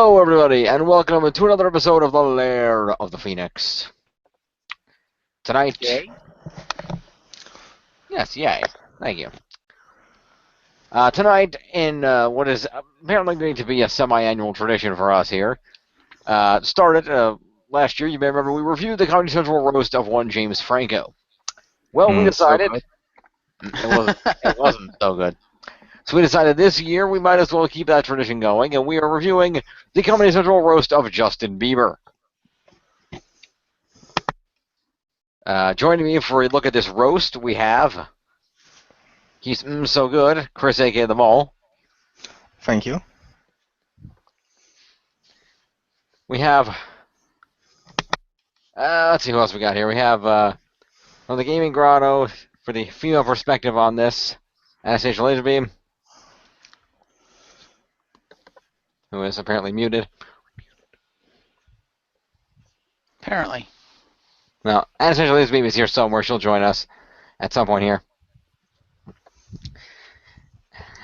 Hello, everybody, and welcome to another episode of The Lair of the Phoenix. Tonight... Yay? Yes, yay. Thank you. Tonight, in what is apparently going to be a semi-annual tradition for us here, started last year, you may remember, we reviewed the Comedy Central roast of one James Franco. Well, we decided... It wasn't so good. So we decided this year we might as well keep that tradition going, and we are reviewing the Comedy Central roast of Justin Bieber. Joining me for a look at this roast, we have... He's so good, Chris, a.k.a. The Mole. Thank you. We have... let's see who else we got here. We have, from the Gaming Grotto, for the female perspective on this, Anastasia Lazerbeam, who is apparently muted. Apparently. Well, Anastasia Lazerbeam is here somewhere. She'll join us at some point here.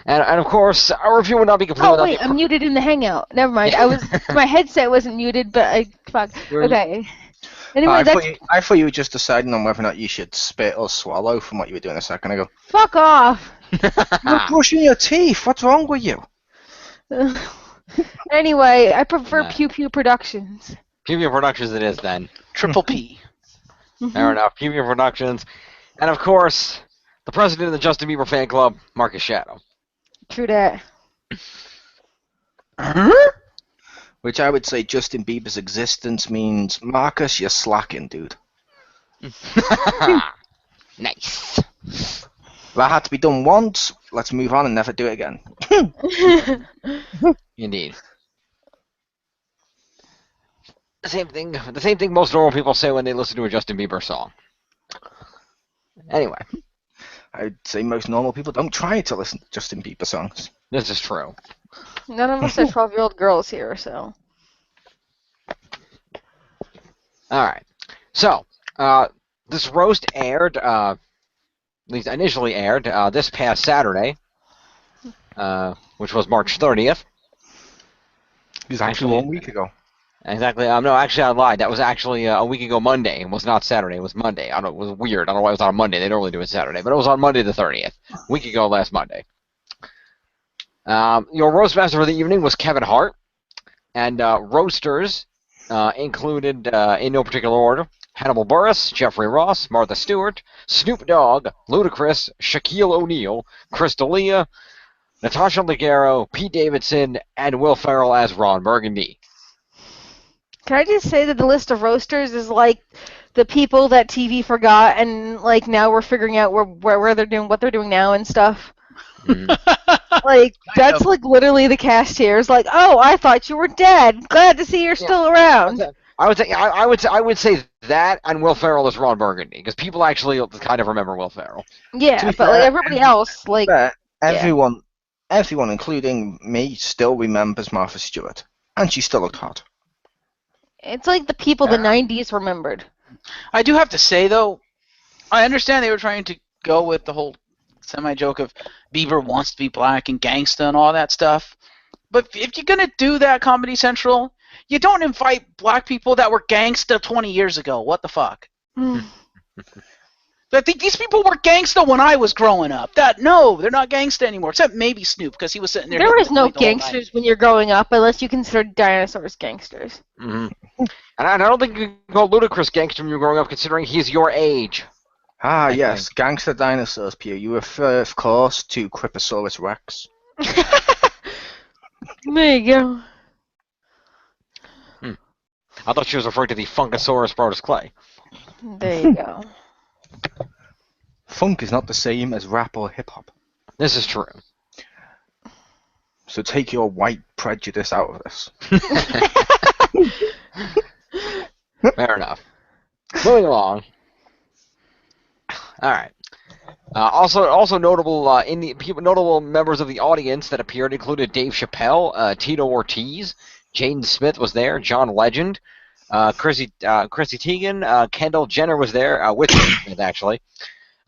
And of course, our review will not be complete. Oh wait, I'm muted in the Hangout. Never mind. My headset wasn't muted, but fuck. Okay. Anyway, I thought you were just deciding on whether or not you should spit or swallow from what you were doing a second ago. Fuck off. You're brushing your teeth. What's wrong with you? Anyway, I prefer Pew Pew Productions. Pew Pew Productions it is then. Triple P. Fair enough. Pew Pew Productions. And of course, the president of the Justin Bieber fan club, Marcus Shadow. True that. Which I would say Justin Bieber's existence means, Marcus, you're slacking, dude. Nice. That had to be done once. Let's move on and never do it again. Indeed. The same thing most normal people say when they listen to a Justin Bieber song. Anyway. I'd say most normal people don't try to listen to Justin Bieber songs. This is true. None of us are 12-year-old girls here, so. Alright. So, this roast aired, at least initially aired, this past Saturday, which was March 30th. It was actually 1 week ago. Exactly. No, actually, I lied. That was actually a week ago Monday. It was not Saturday. It was Monday. I don't know. It was weird. I don't know why it was on a Monday. They normally do it Saturday. But it was on Monday the 30th. A week ago last Monday. Your roast master for the evening was Kevin Hart. And roasters included, in no particular order, Hannibal Buress, Jeffrey Ross, Martha Stewart, Snoop Dogg, Ludacris, Shaquille O'Neal, Chris D'Elia, Natasha Leggero, Pete Davidson, and Will Ferrell as Ron Burgundy. Can I just say that the list of roasters is like the people that TV forgot, and like now we're figuring out where they're doing, what they're doing now and stuff. Like that's like literally the cast here. It's like, oh, I thought you were dead. Glad to see you're still around. I would say that and Will Ferrell is Ron Burgundy because people actually kind of remember Will Ferrell. Yeah, but like everybody else, like everyone, including me, still remembers Martha Stewart, and she still looked hot. It's like the people the 90s remembered. I do have to say, though, I understand they were trying to go with the whole semi-joke of Bieber wants to be black and gangsta and all that stuff. But if you're going to do that, Comedy Central, you don't invite black people that were gangsta 20 years ago. What the fuck? I think these people were gangsta when I was growing up. No, they're not gangsta anymore, except maybe Snoop, because he was sitting there. There was no gangsters when you're growing up, unless you consider dinosaurs gangsters. And I don't think you can call Ludacris gangster when you're growing up, considering he's your age. Ah, yes, gangster dinosaurs, Pew. You refer, of course, to Cryptosaurus Rex. There you go. I thought she was referring to the Funkasaurus Brodus Clay. There you go. Funk is not the same as rap or hip-hop. This is true. So take your white prejudice out of this. Fair enough. Moving along. All right. Also notable notable members of the audience that appeared included Dave Chappelle, Tito Ortiz, Jaden Smith was there, John Legend, Chrissy Teigen, Kendall Jenner was there with Smith actually.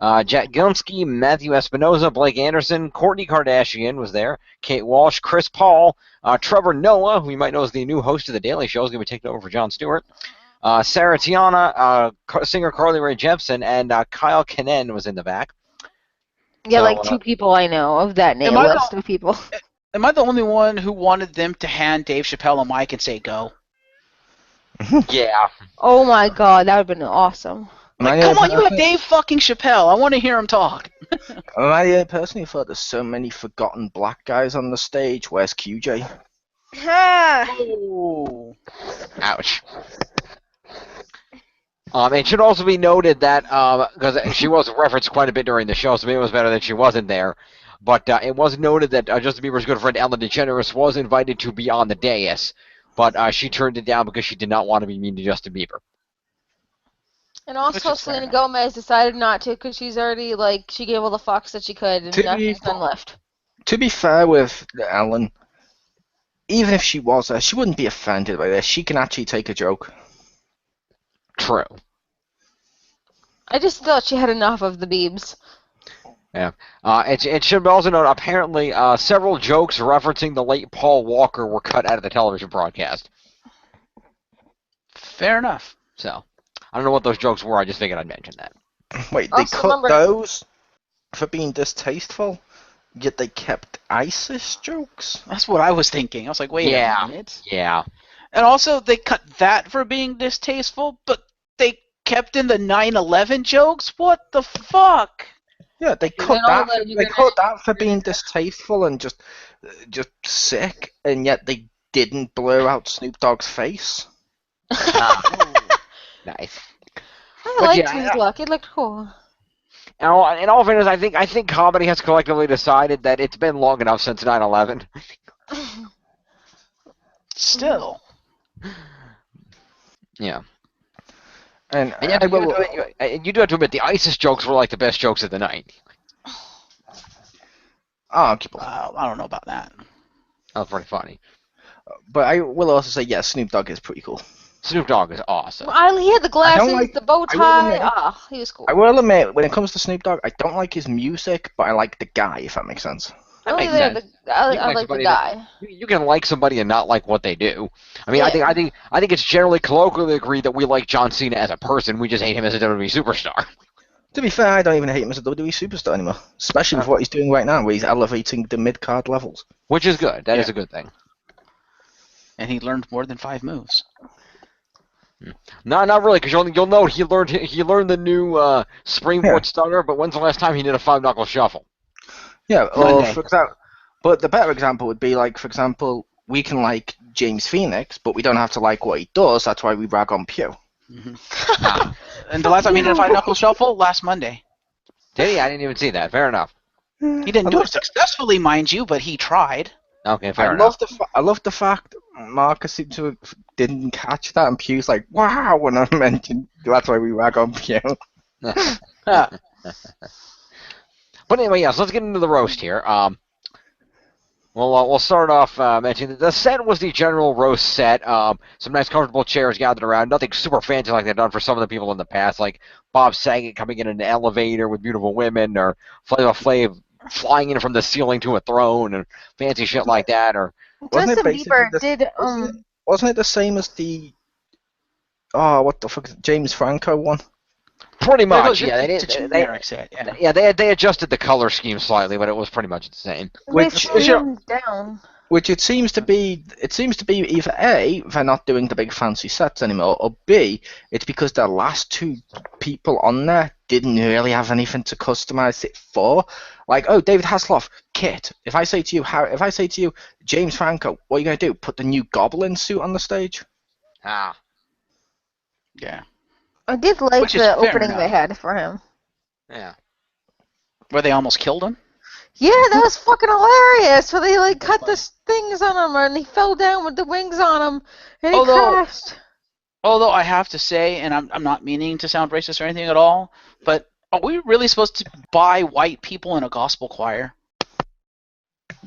Jack Gilmsky, Matthew Espinoza, Blake Anderson, Kourtney Kardashian was there, Kate Walsh, Chris Paul, Trevor Noah, who you might know is the new host of The Daily Show, is going to be taking over for Jon Stewart, Sarah Tiana, singer Carly Rae Jepsen, and Kyle Kinane was in the back. Yeah, So, like 2 people I know of that name list of people. Am I the only one who wanted them to hand Dave Chappelle a mic and say go? Yeah. Oh my god, that would have been awesome. Like, come on, you got Dave fucking Chappelle. I want to hear him talk. I personally thought there's so many forgotten black guys on the stage. Where's QJ? Oh. Ouch. It should also be noted that, because she was referenced quite a bit during the show, so maybe it was better that she wasn't there, but it was noted that Justin Bieber's good friend Ellen DeGeneres was invited to be on the dais, but she turned it down because she did not want to be mean to Justin Bieber. And also, Selena Gomez decided not to because she's already, she gave all the fucks that she could, and nothing's done left. To be fair with Ellen, even if she was there, she wouldn't be offended by this. She can actually take a joke. True. I just thought she had enough of the Biebs. Yeah. It should be also noted, apparently, several jokes referencing the late Paul Walker were cut out of the television broadcast. Fair enough. So, I don't know what those jokes were, I just figured I'd mention that. Wait, they cut those for being distasteful, yet they kept ISIS jokes? That's what I was thinking. I was like, wait a minute. Yeah. And also, they cut that for being distasteful, but they kept in the 9/11 jokes? What the fuck? Yeah, they cut that for being distasteful and just sick, and yet they didn't blur out Snoop Dogg's face. Nice. I liked his look. It looked cool. In all fairness, I think comedy has collectively decided that it's been long enough since 9/11. Still. Yeah. And you do have to admit, the ISIS jokes were like the best jokes of the night. Arguable. I don't know about that. That was pretty funny. But I will also say, yes, Snoop Dogg is pretty cool. Snoop Dogg is awesome. He had the glasses, the bow tie. He was cool. I will admit, when it comes to Snoop Dogg, I don't like his music, but I like the guy, if that makes sense. That makes sense. I like the guy. You can like somebody and not like what they do. I mean, I think it's generally colloquially agreed that we like John Cena as a person. We just hate him as a WWE superstar. To be fair, I don't even hate him as a WWE superstar anymore, especially with what he's doing right now, where he's elevating the mid-card levels. Which is good. That is a good thing. And he learned more than 5 moves. No, not really, because you'll know he learned the new springboard stunner. But when's the last time he did a 5-knuckle shuffle? Yeah, but the better example would be like, for example, we can like James Phoenix, but we don't have to like what he does. That's why we rag on Pew. Mm-hmm. And the last time he did a 5-knuckle shuffle? Last Monday. Did he? I didn't even see that. Fair enough. He didn't do it successfully, mind you, but he tried. Okay, fair enough. I love the fact Marcus seemed to didn't catch that, and Pew's like, wow, when I mentioned that's why we rag on Pew. But anyway, so let's get into the roast here. We'll start off mentioning that the set was the general roast set. Some nice, comfortable chairs gathered around. Nothing super fancy like they've done for some of the people in the past, like Bob Saget coming in an elevator with beautiful women, or Flavor Flav flying in from the ceiling to a throne, and fancy shit like that. Or Justin Bieber did. Wasn't it the same as the? Oh, what the fuck? James Franco one. Pretty much, yeah. They adjusted the color scheme slightly, but it was pretty much the same. Which it seems to be either A, they're not doing the big fancy sets anymore, or B, it's because the last 2 people on there didn't really have anything to customize it for. Like, oh, David Hasselhoff, Kit. If I say to you, James Franco, what are you gonna do? Put the new Goblin suit on the stage? Yeah. I did like the opening they had for him. Yeah. Where they almost killed him? Yeah, that was fucking hilarious. So they cut the things on him, and he fell down with the wings on him, and he crashed. Although I have to say, and I'm not meaning to sound racist or anything at all, but are we really supposed to buy white people in a gospel choir?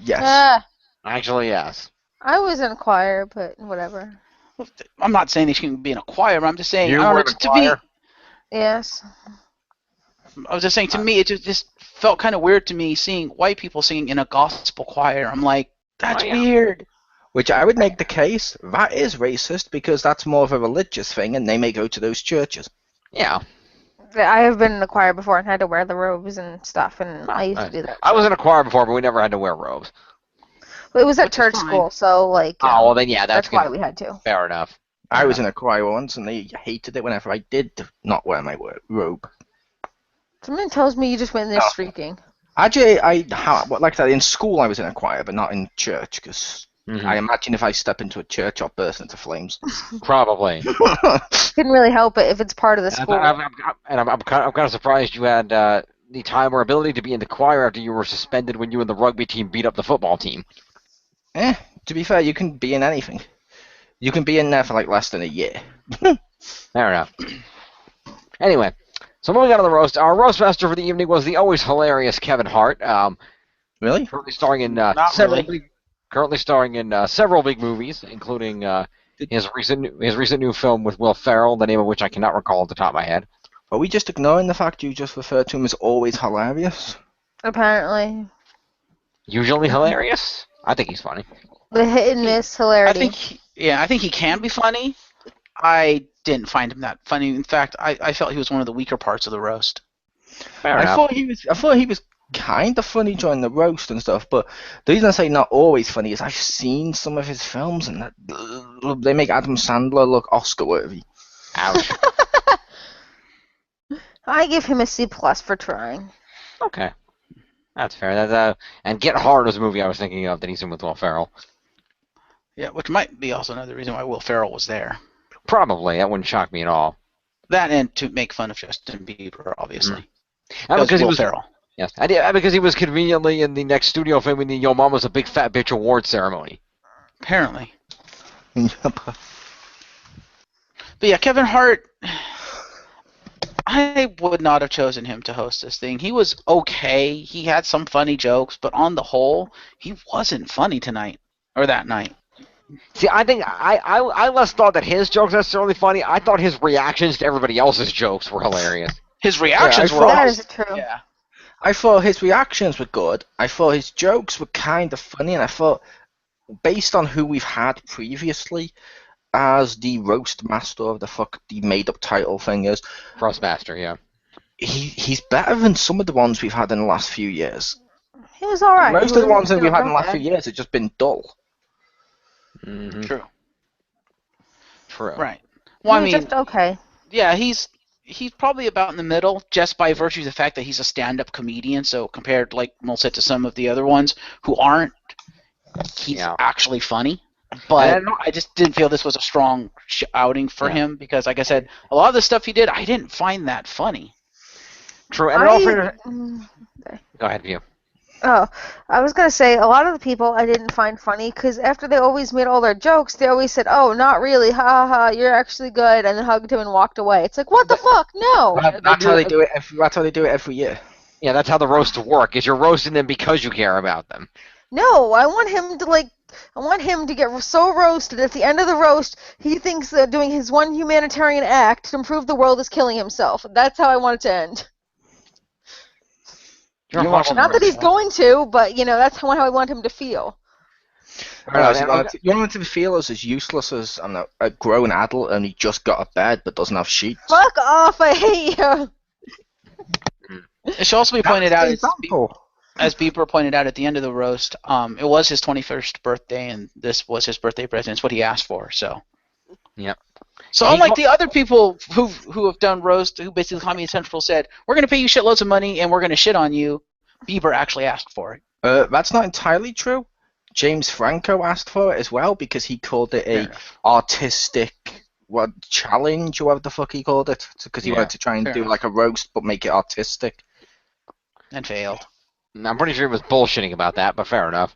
Yes. Actually, yes. I was in a choir, but whatever. I'm not saying they shouldn't be in a choir, but I'm just saying You were in a choir? Yes. I was just saying, to me, it just felt kind of weird to me seeing white people singing in a gospel choir. I'm like, that's weird. Which I would make the case, that is racist, because that's more of a religious thing, and they may go to those churches. Yeah. I have been in a choir before and had to wear the robes and stuff, and I used to do that. I was in a choir before, but we never had to wear robes. But it was at Which is church fine. school, so like. Oh, well then, yeah, that's why good. we had to. Fair enough. I was in a choir once, and they hated it whenever I did not wear my robe. Something tells me you just went in there streaking. Actually, like I said, in school I was in a choir, but not in church, because I imagine if I step into a church, I'll burst into flames. Probably. Couldn't really help it if it's part of the school. I'm kind of surprised you had the time or ability to be in the choir after you were suspended when you and the rugby team beat up the football team. To be fair, you can be in anything. You can be in there for like less than a year. Fair enough. Anyway, so moving on to the roast. Our roast master for the evening was the always hilarious Kevin Hart. Really? Currently starring in several big movies, including his recent new film with Will Ferrell, the name of which I cannot recall at the top of my head. Are we just ignoring the fact you just referred to him as always hilarious? Apparently. Usually hilarious? I think he's funny. The hit and miss hilarity. I think he can be funny. I didn't find him that funny. In fact, I felt he was one of the weaker parts of the roast. Fair enough. I thought he was kind of funny during the roast and stuff, but the reason I say not always funny is I've seen some of his films and they make Adam Sandler look Oscar worthy. Ouch. I give him a C+ for trying. Okay. That's fair. And Get Hard was a movie I was thinking of that he's in with Will Ferrell. Yeah, which might be also another reason why Will Ferrell was there. Probably. That wouldn't shock me at all. That and to make fun of Justin Bieber, obviously. Because Will Ferrell. Yes, because he was conveniently in the next studio film in the Yo Mama's a Big Fat Bitch award ceremony. Apparently. But yeah, Kevin Hart, I would not have chosen him to host this thing. He was okay. He had some funny jokes, but on the whole, he wasn't funny tonight. Or that night. See, I think I less thought that his jokes were necessarily funny. I thought his reactions to everybody else's jokes were hilarious. His reactions were That awesome. is true. Yeah. I thought his reactions were good. I thought his jokes were kind of funny, and I thought, based on who we've had previously as the roast master of the made-up title thing is, Roastmaster, yeah. He's better than some of the ones we've had in the last few years. He was alright. Most of the ones that we've had in the last few years have just been dull. Mm-hmm. True. True. Right. Well, I mean, just okay. yeah, he's probably about in the middle, just by virtue of the fact that he's a stand-up comedian. So compared, like Mol said, to some of the other ones who aren't, he's actually funny. But I just didn't feel this was a strong outing for him because, like I said, a lot of the stuff he did, I didn't find that funny. True. And go ahead, View. Oh, I was going to say, a lot of the people I didn't find funny, because after they always made all their jokes, they always said, oh, not really, ha ha ha, you're actually good, and then hugged him and walked away. It's like, what the fuck? No! That's how they do it. That's how they do it every year. Yeah, that's how the roasts work, is you're roasting them because you care about them. No, I want him to get so roasted at the end of the roast, he thinks that doing his one humanitarian act to improve the world is killing himself. That's how I want it to end. Not that he's going to, but, that's how I want him to feel. You want him to feel as useless as a grown adult and he just got a bed but doesn't have sheets. Fuck off, I hate you! It should also be pointed out, as Bieber pointed out at the end of the roast, it was his 21st birthday, and this was his birthday present. It's what he asked for, so. Yep. So unlike the other people who have done roast, who basically Comedy Central said, we're going to pay you shitloads of money and we're going to shit on you, Bieber actually asked for it. That's not entirely true. James Franco asked for it as well because he called it a artistic challenge, or whatever the fuck he called it, because he wanted to try and do like a roast but make it artistic. And failed. I'm pretty sure he was bullshitting about that, but fair enough.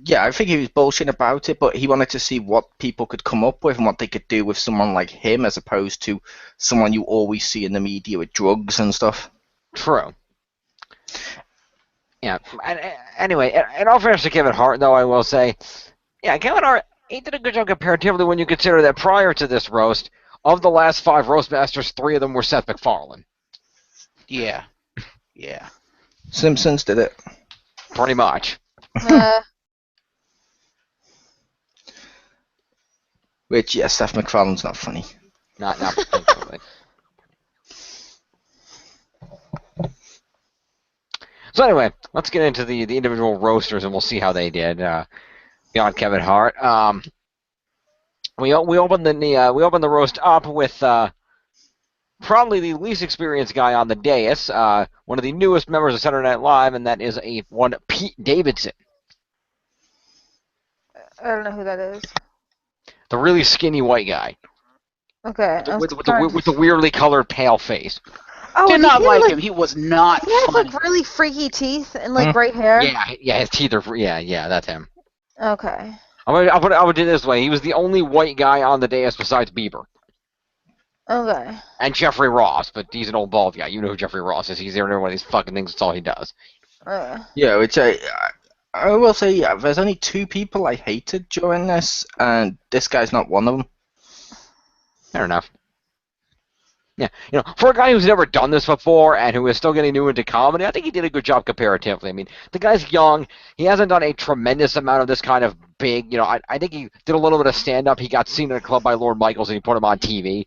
Yeah, I think he was bullshitting about it, but he wanted to see what people could come up with and what they could do with someone like him as opposed to someone you always see in the media with drugs and stuff. True. Yeah. Anyway, in all fairness to Kevin Hart, though, I will say, yeah, Kevin Hart, he did a good job comparatively when you consider that prior to this roast, of the last 5 roast masters, 3 of them were Seth MacFarlane. Yeah. Yeah. Simpsons did it. Pretty much. Which, yeah, Seth MacFarlane's not funny. Not particularly. So anyway, let's get into the individual roasters, and we'll see how they did. Beyond Kevin Hart, we opened the roast up with probably the least experienced guy on the dais, one of the newest members of Saturday Night Live, and that is one Pete Davidson, I don't know who that is. the really skinny white guy Okay. with the weirdly colored pale face. Oh, Did not like him. He was not He has funny. like really freaky teeth and like bright hair. Yeah, his teeth are that's him. Okay. I'll put it this way: he was the only white guy on the dais besides Bieber. Okay. And Jeffrey Ross, but he's an old bald guy. You know who Jeffrey Ross is. He's there in one of these fucking things. That's all he does. Yeah, which I will say, yeah, there's only 2 people I hated during this, and this guy's not one of them. Fair enough. Yeah, for a guy who's never done this before and who is still getting new into comedy, I think he did a good job comparatively. I mean, the guy's young. He hasn't done a tremendous amount of this kind of big, I think he did a little bit of stand-up. He got seen in a club by Lord Michaels and he put him on TV.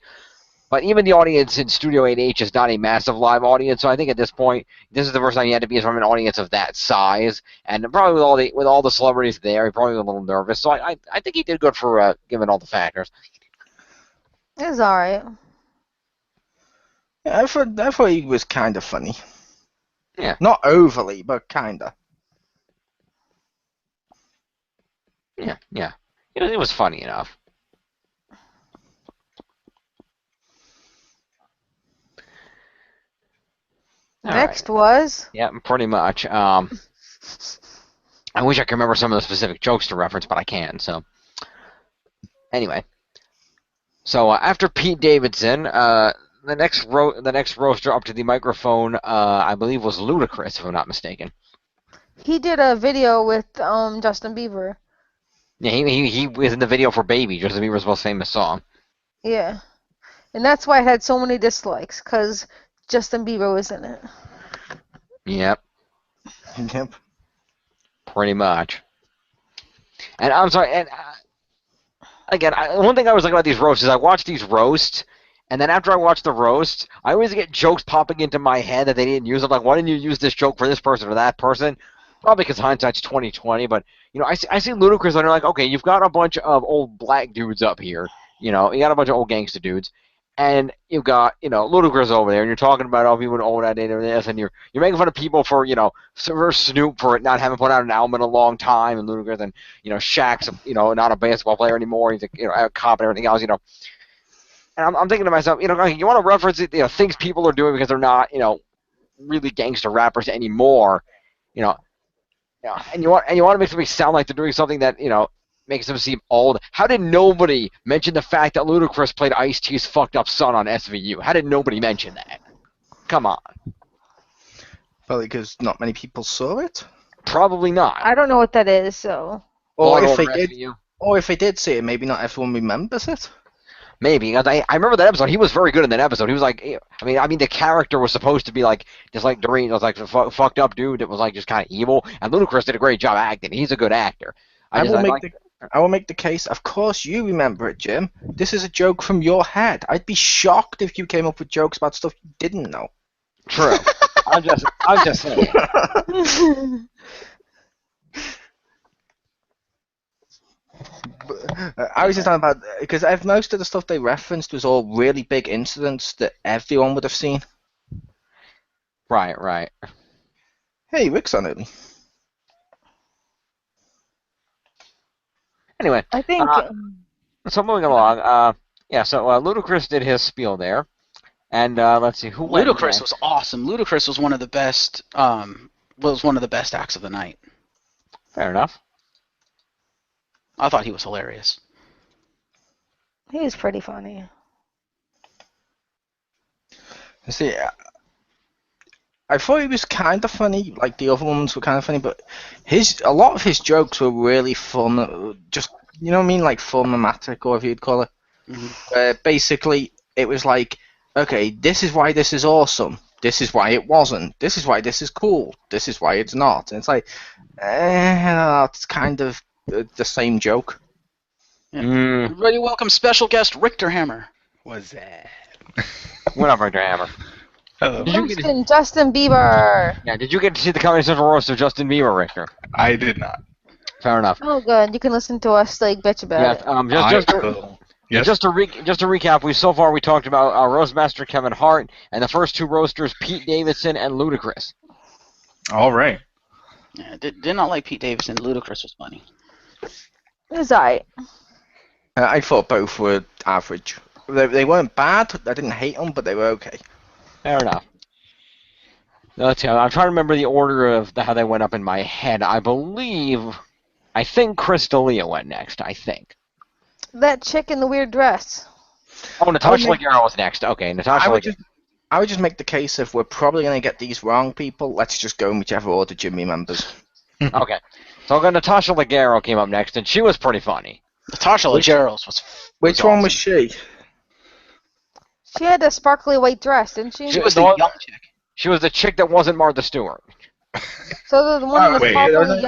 But even the audience in Studio 8H is not a massive live audience, so I think at this point, this is the first time he had to be from an audience of that size. And probably with all the celebrities there, he probably was a little nervous. So I think he did good for given all the factors. It was alright. Yeah, I thought he was kind of funny. Yeah. Not overly, but kind of. Yeah. It was funny enough. Next was? Yeah, pretty much. I wish I could remember some of the specific jokes to reference, but I can't. So, anyway. So after Pete Davidson, the next roaster up to the microphone, I believe, was Ludacris, if I'm not mistaken. He did a video with Justin Bieber. Yeah, he was in the video for Baby, Justin Bieber's most famous song. Yeah. And that's why it had so many dislikes, because Justin Bieber was in it. Yep. Yep. Pretty much. And I'm sorry, and again, one thing I was like about these roasts is I watch these roasts, and then after I watch the roast, I always get jokes popping into my head that they didn't use. I'm like, why didn't you use this joke for this person or that person? Probably because hindsight's 20/20, but I see Ludacris and they're like, okay, you've got a bunch of old black dudes up here, you got a bunch of old gangster dudes, and you've got Ludacris over there, and you're talking about all people old that and this, and you're making fun of people for for Snoop for not having put out an album in a long time, and Ludacris and Shaq's not a basketball player anymore, he's a cop and everything else, And I'm thinking to myself, you want to reference it, things people are doing because they're not really gangster rappers anymore, and you want to make somebody sound like they're doing something that makes them seem old. How did nobody mention the fact that Ludacris played Ice-T's fucked up son on SVU? How did nobody mention that? Come on. Probably because not many people saw it. Probably not. I don't know what that is, so. Or Well, if they over did, SVU. or if they did see it, maybe not everyone remembers it. Maybe. I remember that episode. He was very good in that episode. He was like, I mean, the character was supposed to be like just like Doreen was like a fucked up dude that was like just kind of evil. And Ludacris did a great job acting. He's a good actor. I will make the case. Of course, you remember it, Jim. This is a joke from your head. I'd be shocked if you came up with jokes about stuff you didn't know. True. I'm just saying. I was just talking about because most of the stuff they referenced was all really big incidents that everyone would have seen. Right. Hey, Rick's on early. Anyway, I think. so moving along, so Ludacris did his spiel there, and let's see who went Ludacris next. was awesome. Ludacris was one of the best. Was one of the best acts of the night. Fair enough. I thought he was hilarious. He was pretty funny. See, I thought he was kind of funny, like the other ones were kind of funny, but a lot of his jokes were really fun, just, you know what I mean, like fun-matic, or whatever you'd call it. Mm-hmm. Basically, it was like, okay, this is why this is awesome, This is why it wasn't. This is why this is cool. This is why it's not. And it's like, it's kind of the same joke. Yeah. Mm. Everybody welcome special guest Richter Hammer. What's that? What up, Richter Hammer? Hello. Did you get to, Justin Bieber. yeah, did you get to see the Comedy Central roast of Justin Bieber, Richter? I did not. Fair enough. Oh, good. You can listen to us like bitch about Yeah, it. Yes. just to recap, we talked about Roastmaster Kevin Hart and the first two roasters, Pete Davidson and Ludacris. All right. Yeah, did not like Pete Davidson. Ludacris was funny. It was alright. I thought both were average. They weren't bad. I didn't hate them, but they were okay. Fair enough. Let's see. I'm trying to remember the order of how they went up in my head. I think Chris D'Elia went next. I think. That chick in the weird dress. Oh, Natasha Leggero was next. Okay, Natasha Leggero. I would just make the case if we're probably going to get these wrong people, let's just go in whichever order Jim remembers. Okay. So Natasha Leggero came up next, and she was pretty funny. Natasha Leggero's was. Which one was she? She had a sparkly white dress, didn't she? She was the young chick. She was the chick that wasn't Martha Stewart. So the one with wait, sparkly,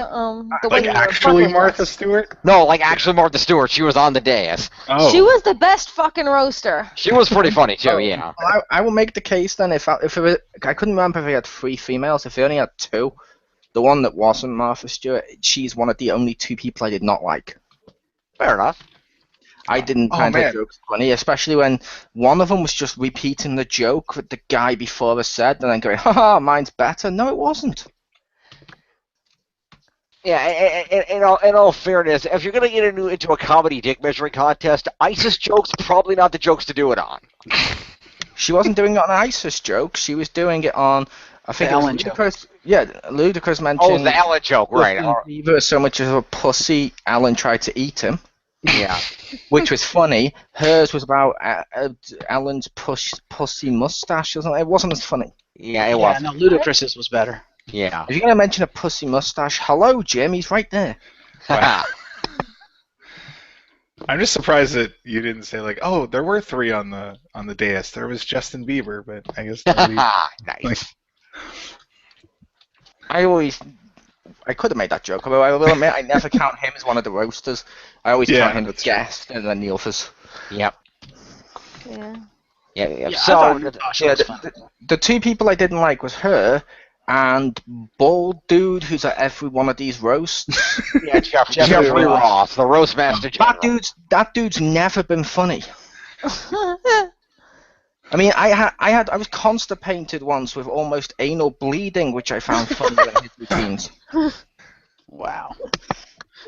Like actually Martha Stewart? No, like actually Martha Stewart. She was on the dais. Oh. She was the best fucking roaster. She was pretty funny too. Yeah. Well, I will make the case then if it was, I couldn't remember if they had 3 females. If they only had 2, the one that wasn't Martha Stewart, she's one of the only 2 people I did not like. Fair enough. I didn't find her jokes funny, especially when one of them was just repeating the joke that the guy before us said, and then going, haha, mine's better. No, it wasn't. Yeah, in all fairness, if you're going to get into a comedy dick measuring contest, ISIS jokes probably not the jokes to do it on. She wasn't doing it on ISIS joke. She was doing it on, I think, Ellen Ludacris. Yeah, Ludacris mentioned. Oh, the Ellen joke, right? Bieber is so much of a pussy. Ellen tried to eat him. Yeah. Which was funny. Hers was about Ellen's pussy mustache or something. It wasn't as funny. Yeah, it was. No, Ludacris's was better. Yeah. If you're going to mention a pussy mustache, hello, Jim. He's right there. Wow. I'm just surprised that you didn't say like, oh, there were 3 on the dais. There was Justin Bieber, but I guess nobody, Nice. I could have made that joke, although I will admit I never count him as one of the roasters. I always count him as guest and then the others. Yep. Yeah. Yeah. I So thought Natasha was funny. The 2 people I didn't like was her and bald dude who's at every one of these roasts. yeah, Jeffrey Ross, the roast master. That dude's never been funny. I mean, I was constipated once with almost anal bleeding, which I found funny in his routines. Wow.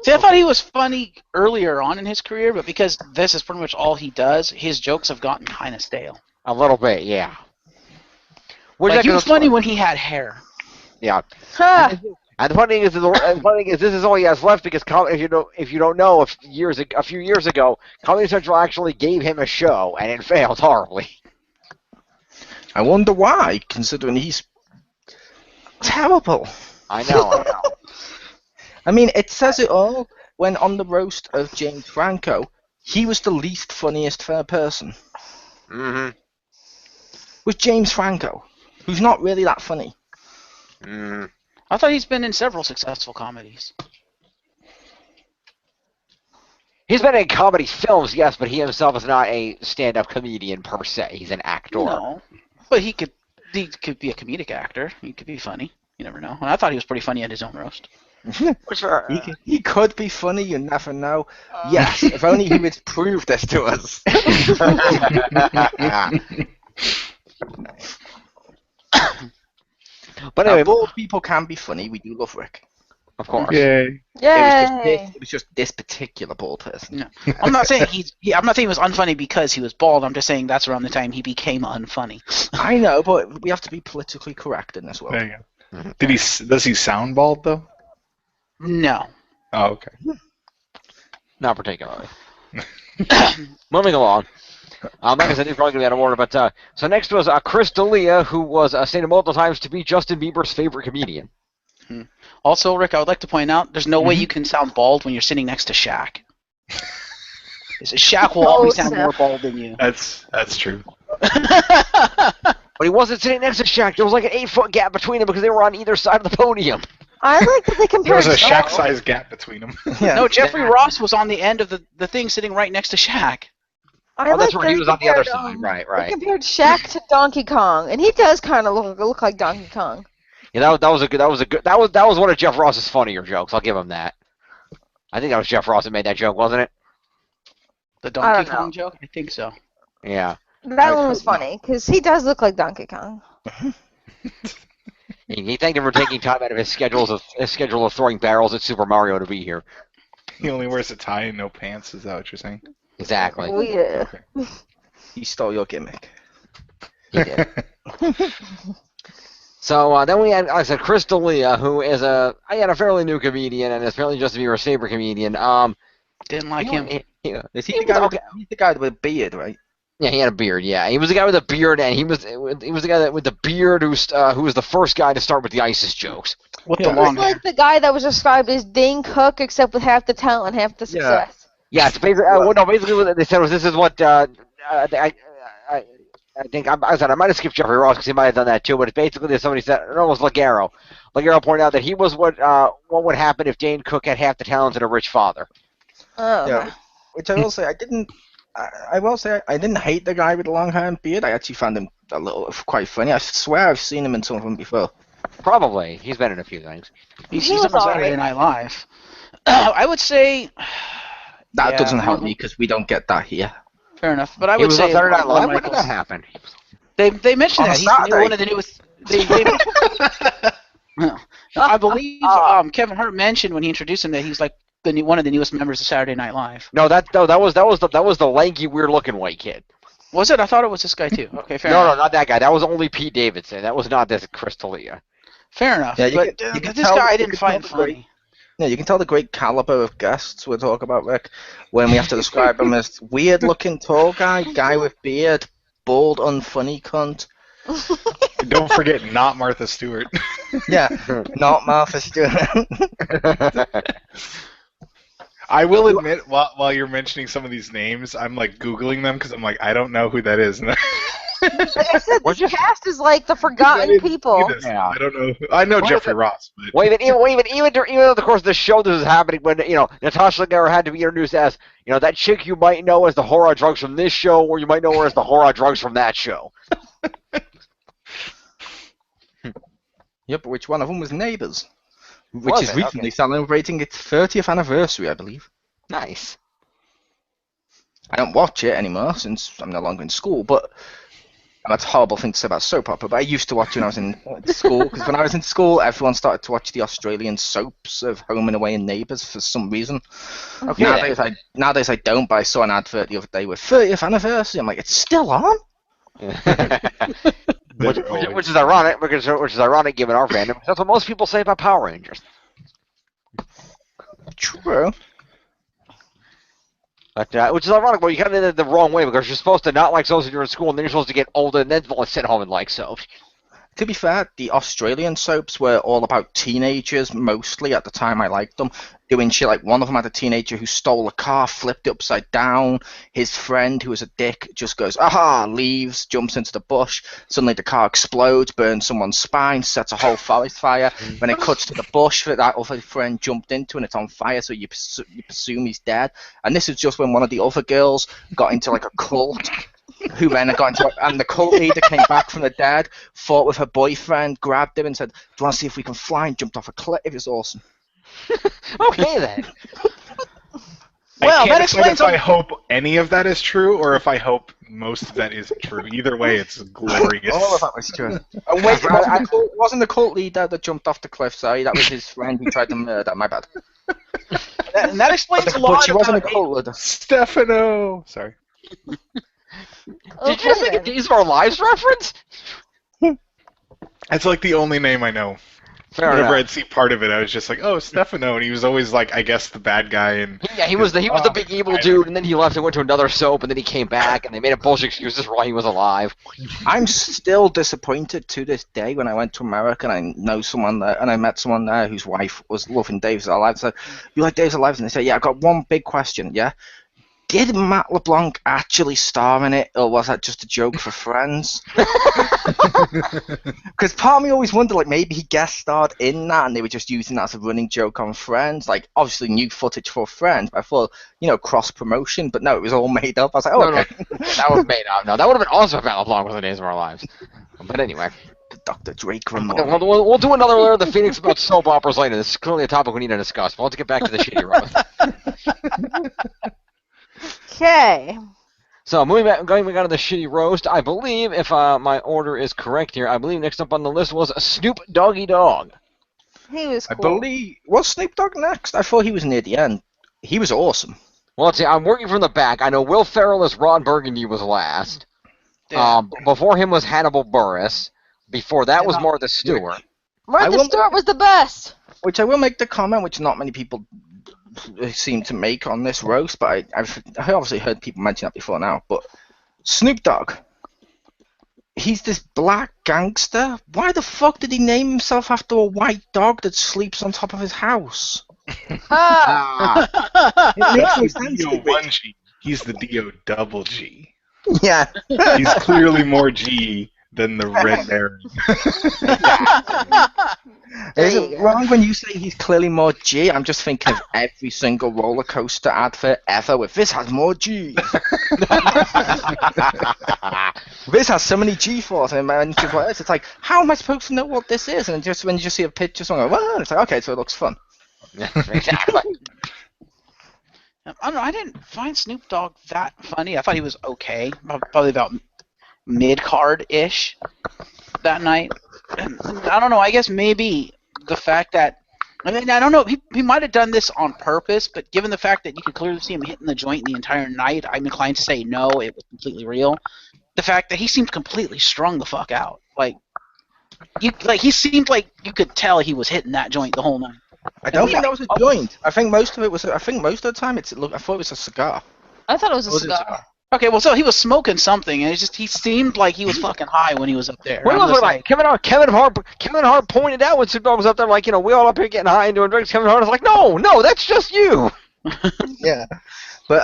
See, I thought he was funny earlier on in his career, but because this is pretty much all he does, his jokes have gotten kind of stale. A little bit, yeah. Like, he was funny when he had hair. Yeah. Ha! And the funny thing is, this is all he has left because if you don't know, a few years ago, Comedy Central actually gave him a show and it failed horribly. I wonder why, considering he's terrible. I know. I mean, it says it all when on the roast of James Franco, he was the least funniest person. Mm-hmm. Was James Franco, who's not really that funny. Mm. I thought he's been in several successful comedies. He's been in comedy films, yes, but he himself is not a stand-up comedian per se. He's an actor. No, but he could be a comedic actor. He could be funny. You never know. And I thought he was pretty funny at his own roast. He could be funny, you never know. Yes, if only he would prove this to us. But anyway, bald people can be funny. We do love Rick. of course. Yay. Yay! It was just this particular bald person. No. I'm not saying I'm not saying he was unfunny because he was bald. I'm just saying that's around the time he became unfunny. I know, but we have to be politically correct in this world. There you go. Does he sound bald though? No. Oh, okay. Not particularly. Moving along. Like I said, he's probably going to be out of order, but so next was Chris D'Elia, who was stated multiple times to be Justin Bieber's favorite comedian. Also, Rick, I would like to point out, there's no way you can sound bald when you're sitting next to Shaq. Shaq will always sound more bald than you. That's true. But he wasn't sitting next to Shaq. There was like an 8-foot gap between them because they were on either side of the podium. I like that they There compared. was a Shaq-sized gap between them. Yeah. No, Jeffrey Ross was on the end of the thing sitting right next to Shaq. I Oh, that's like right. that He was on the other compared, side. Right, They right. compared Shaq to Donkey Kong, and he does kind of look like Donkey Kong. Yeah, that was one of Jeff Ross's funnier jokes. I'll give him that. I think that was Jeff Ross that made that joke, wasn't it? The I Donkey don't Kong know. joke? I think so. Yeah. That one was funny because he does look like Donkey Kong. He thanked him for taking time out of his schedule of throwing barrels at Super Mario to be here. He only wears a tie and no pants. Is that what you're saying? Exactly. Oh yeah. Okay. He stole your gimmick. He did. So then we had, like I said, Chris D'Elia, who is a fairly new comedian and is apparently just to be a Saber comedian. Didn't like him. Is he He the guy? was With, he's the guy with a beard, right? Yeah, he had a beard. Yeah, he was the guy with a beard, and he was the guy with the beard who was the first guy to start with the ISIS jokes. With Yeah. the He was long hair. like the guy that was described as Dane Cook, except with half the talent, half the success. Yeah, it's basically basically what they said was this is what I think I might have skipped Jeffrey Ross because he might have done that too, but it's basically somebody said no, it was Ligero. Ligero pointed out that he was what would happen if Dane Cook had half the talent and a rich father. Oh, Yeah. okay. Which I will say, I will say I didn't hate the guy with the long hair and beard. I actually found him a little quite funny. I swear I've seen him in some of them before. Probably, he's been in a few things. He's He on was Saturday alright. Night Live. I would say. That Yeah, doesn't help well, me because we don't get that here. Fair enough, but I He would was say on Saturday Night Live. Lorne When did that Michaels. happen? They mentioned On that he's Saturday. one of the newest. No, I believe Kevin Hart mentioned when he introduced him that he's like one of the newest members of Saturday Night Live. No, that was the lanky, weird-looking white kid. Was it? I thought it was this guy too. Okay, fair No, enough. not that guy. That was only Pete Davidson. That was not this Chris D'Elia. Fair enough. Yeah, you but can- you can this tell- guy I you didn't can tell find the great- funny. Yeah, you can tell the great caliber of guests we're talking about, Rick, when we have to describe him as weird-looking tall guy with beard, bald, unfunny cunt. Don't forget, not Martha Stewart. Yeah, not Martha Stewart. I will admit, while you're mentioning some of these names, I'm like Googling them because I'm like, I don't know who that is. Like I said, What's this your- cast is like the forgotten people. Yeah. I don't know. I know What Jeffrey is it? Ross, but Well, even though the course of the show this was happening, when Natasha Leggero had to be introduced as that chick you might know as the horror drugs from this show, or you might know her as the horror drugs from that show. Yep, which one of them was Neighbours, which Was is it? recently Okay. celebrating its 30th anniversary, I believe. Nice. I don't watch it anymore since I'm no longer in school, but and that's a horrible thing to say about soap opera, but I used to watch it when I was in school, because when I was in school, everyone started to watch the Australian soaps of Home and Away and Neighbours for some reason. Okay. Nowadays I don't, but I saw an advert the other day with 30th anniversary. I'm like, it's still on? which is ironic given our fandom. That's what most people say about Power Rangers. True. But, which is ironic, but you kind of did it the wrong way because you're supposed to not like soaps when you're in school, and then you're supposed to get older and then sit home and like soaps. To be fair, the Australian soaps were all about teenagers, mostly at the time I liked them, doing shit like one of them had a teenager who stole a car, flipped it upside down, his friend, who was a dick, just goes, aha, leaves, jumps into the bush, suddenly the car explodes, burns someone's spine, sets a whole forest fire, when it cuts to the bush that other friend jumped into and it's on fire, so you presume he's dead. And this is just when one of the other girls got into like a cult, who then got into it, and the cult leader came back from the dead, fought with her boyfriend, grabbed him and said, do you want to see if we can fly, and jumped off a cliff. It was awesome. Okay, then. Well, I can't that decide explains if I hope any of that is true or if I hope most of that isn't true. Either way, it's glorious. All of that was true. Oh, wait, it wasn't the cult leader that jumped off the cliff, sorry. That was his friend who tried to murder. My bad. And that explains a lot But she wasn't a about cult leader. Stefano! Sorry. Did you just make a Days of Our Lives reference? That's like the only name I know. Fair Whenever enough. I'd see part of it, I was just like, oh, Stefano. And he was always like, I guess, the bad guy. And Yeah, he was the big evil dude, and then he left and went to another soap, and then he came back, and they made up bullshit excuses while he was alive. I'm still disappointed to this day when I went to America and I know someone there, and I met someone there whose wife was loving Days of Our Lives. So, you like Days of Our Lives? And they say, yeah, I've got one big question, yeah? did Matt LeBlanc actually star in it, or was that just a joke for Friends? Because part of me always wondered, like, maybe he guest starred in that and they were just using that as a running joke on Friends. Like, obviously new footage for Friends, but I thought, cross promotion, but no, it was all made up. I was like, oh, No, okay. that was made up. No, that would have been awesome if Matt LeBlanc was the Days of Our Lives. But anyway. Dr. Drake We'll, Ramone. we'll do another Lair of the Phoenix about soap operas later. This is clearly a topic we need to discuss. But let's get back to the shitty roast. Okay. So, going back on the shitty roast, I believe, if my order is correct here, I believe next up on the list was Snoop Doggy Dogg. He was cool. I believe... Was Snoop Dogg next? I thought he was near the end. He was awesome. Well, let's see. I'm working from the back. I know Will Ferrell as Ron Burgundy was last. Yeah. Before him was Hannibal Buress. Before that was Martha Stewart. Martha Stewart was the best. Which I will make the comment, which not many people seem to make on this roast, but I've obviously heard people mention that before now. But Snoop Dogg, he's this black gangster. Why the fuck did he name himself after a white dog that sleeps on top of his house? Ah. It makes no He's sense the to me. DO1G. He's the DO double G. Yeah. He's clearly more G than the Red Baron. Is it wrong when you say he's clearly more G? I'm just thinking of every single roller coaster advert ever with this has more G. This has so many G-force and it's like, how am I supposed to know what this is? And just when you just see a picture, someone goes, well, it's like, okay, so it looks fun. Exactly. I don't know. I didn't find Snoop Dogg that funny. I thought he was okay. Probably about mid-card-ish that night. And I don't know. I guess maybe the fact that I don't know. He might have done this on purpose, but given the fact that you could clearly see him hitting the joint the entire night, I'm inclined to say no. It was completely real. The fact that he seemed completely strung the fuck out. He seemed like you could tell he was hitting that joint the whole night. I don't think that was a joint. I think most of it was. I think most of the time I thought it was a cigar. I thought it was a Was it a cigar. cigar? Okay, well, so he was smoking something, and it's just he seemed like he was fucking high when he was up there. What I'm was just it like? Kevin Hart pointed out when Snoop Dogg was up there, like, we all up here getting high and doing drinks. Kevin Hart was like, no, that's just you. Yeah, but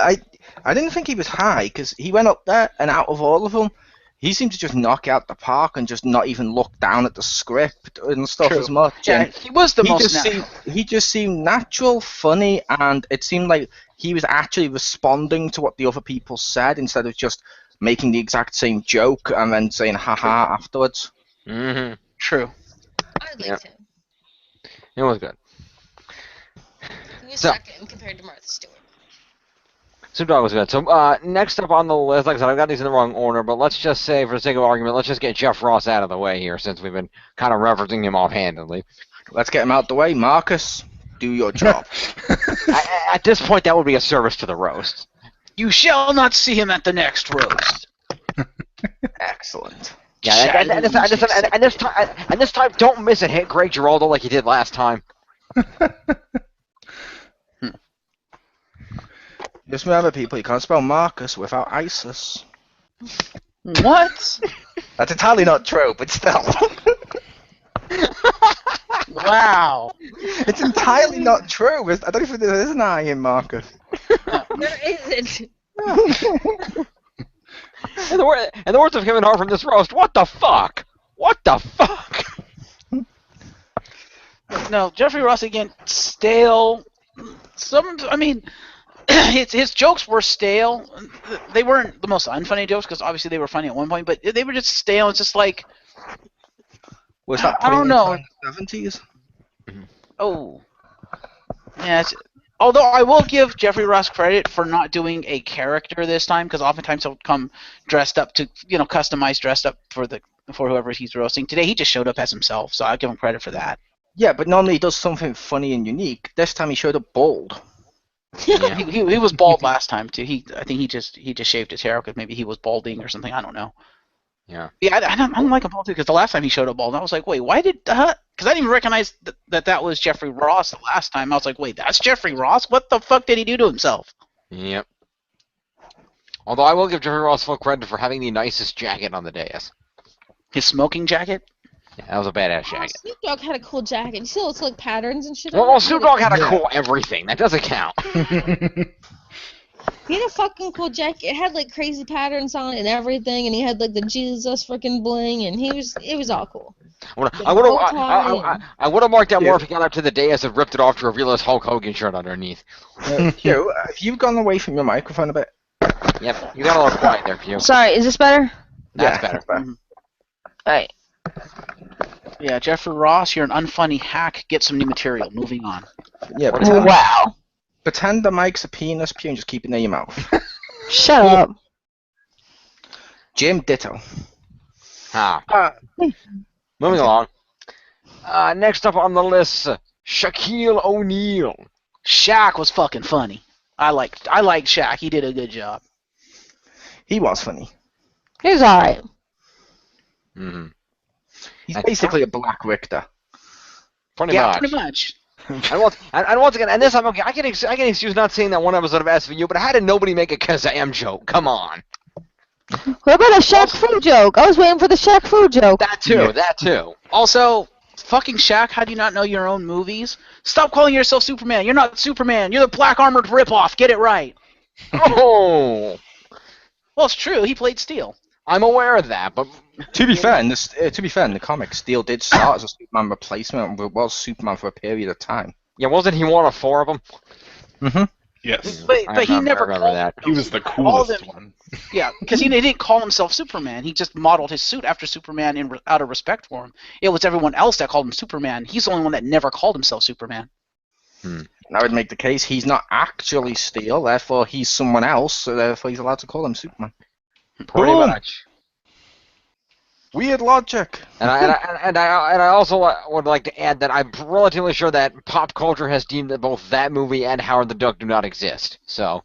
I didn't think he was high because he went up there and out of all of them, he seemed to just knock out the park and just not even look down at the script and stuff True. as much. Yeah, And he was the he most just natural. he just seemed natural, funny, and it seemed like he was actually responding to what the other people said instead of just making the exact same joke and then saying haha afterwards. Mm-hmm. True. I liked him. It was good. He was So- second compared to Martha Stewart. Snoop Dogg was good. So next up on the list, like I said, I've got these in the wrong order, but let's just say, for the sake of argument, let's just get Jeff Ross out of the way here, since we've been kind of referencing him offhandedly. Let's get him out the way. Marcus, do your job. At this point, that would be a service to the roast. You shall not see him at the next roast. Excellent. Yeah, and this time, don't miss it. Hit Greg Giraldo like you did last time. Just remember, people, you can't spell Marcus without ISIS. What? That's entirely not true, but still. Wow. It's entirely not true. I don't think there is an I in Marcus. There isn't. In the words of Kevin Hart from this roast, what the fuck? What the fuck? No, Jeffrey Ross again, stale. His jokes were stale. They weren't the most unfunny jokes because obviously they were funny at one point, but they were just stale. It's just like, Was that I don't know. in the 70s? oh, yeah. Although I will give Jeffrey Ross credit for not doing a character this time, because oftentimes he'll come dressed up to, customized dressed up for whoever he's roasting. Today he just showed up as himself, so I'll give him credit for that. Yeah, but normally he does something funny and unique. This time he showed up bald. Yeah. He was bald last time too. I think he just shaved his hair because maybe he was balding or something. I don't know. Yeah. Yeah, I don't like him bald too because the last time he showed up bald, I was like, wait, why did? Because I didn't even recognize that was Jeffrey Ross the last time. I was like, wait, that's Jeffrey Ross? What the fuck did he do to himself? Yep. Although I will give Jeffrey Ross full credit for having the nicest jacket on the dais. His smoking jacket? Yeah, that was a badass Oh, jacket. Snoop Dogg had a cool jacket. You see those like patterns and shit. Well, on it? Snoop Dogg had a cool everything. That doesn't count. He had a fucking cool jacket. It had like crazy patterns on it and everything, and he had like the Jesus freaking bling, and it was all cool. I would have marked that more if he got up to the dais and ripped it off to reveal his Hulk Hogan shirt underneath. Hugh, have you gone away from your microphone a bit? Yep, you got a little quiet there, Hugh. Sorry, is this better? That's better. Alright. Yeah, Jeffrey Ross, you're an unfunny hack. Get some new material. Moving on. Yeah, Wow. pretend the mic's a penis, Pew, and just keep it near your mouth. Shut up. Jim, ditto. Moving along. Next up on the list, Shaquille O'Neal. Shaq was fucking funny. I liked Shaq. He did a good job. He was funny. He's alright. Mm-hmm. He's basically a Black Richter. Pretty Yeah, much. pretty much. And once again, and this I'm okay. I can excuse not seeing that one episode of SVU, but how did nobody make a Kazam joke? Come on. What about a Shaq Fu joke? I was waiting for the Shaq Fu joke. That too. That too. Also, fucking Shaq, how do you not know your own movies? Stop calling yourself Superman. You're not Superman. You're the black armored ripoff. Get it right. Oh. Well, it's true. He played Steel. I'm aware of that, but To be fair, in the comics, Steel did start as a Superman replacement, but was Superman for a period of time. yeah, wasn't he one of 4 of them? Mm-hmm. Yes. But he never remember called that. He was the all of coolest them- one. Yeah, because he didn't call himself Superman. He just modeled his suit after Superman out of respect for him. It was everyone else that called him Superman. He's the only one that never called himself Superman. And I would make the case he's not actually Steel, therefore he's someone else, so therefore he's allowed to call him Superman. Pretty Boom. much. Weird logic. And I also would like to add that I'm relatively sure that pop culture has deemed that both that movie and Howard the Duck do not exist. So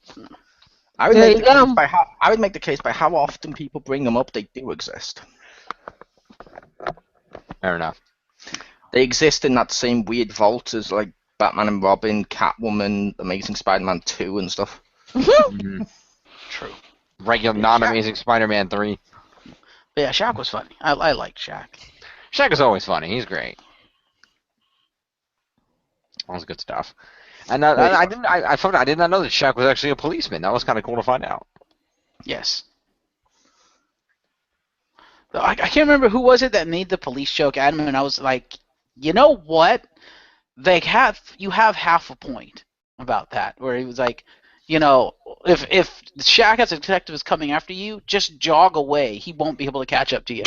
I would There make you the case go. by I would make the case by how often people bring them up. They do exist. fair enough. They exist in that same weird vault as like Batman and Robin, Catwoman, Amazing Spider-Man 2, and stuff. Mhm. True. Regular, non-Amazing Spider-Man 3. But yeah, Shaq was funny. I liked Shaq. Shaq is always funny. He's great. That was good stuff. And I did not know that Shaq was actually a policeman. That was kind of cool to find out. Yes. I can't remember who was it that made the police joke at him, and I was like, you know what? You have half a point about that, where he was like, you know, if Shaq as a detective is coming after you, just jog away. He won't be able to catch up to you.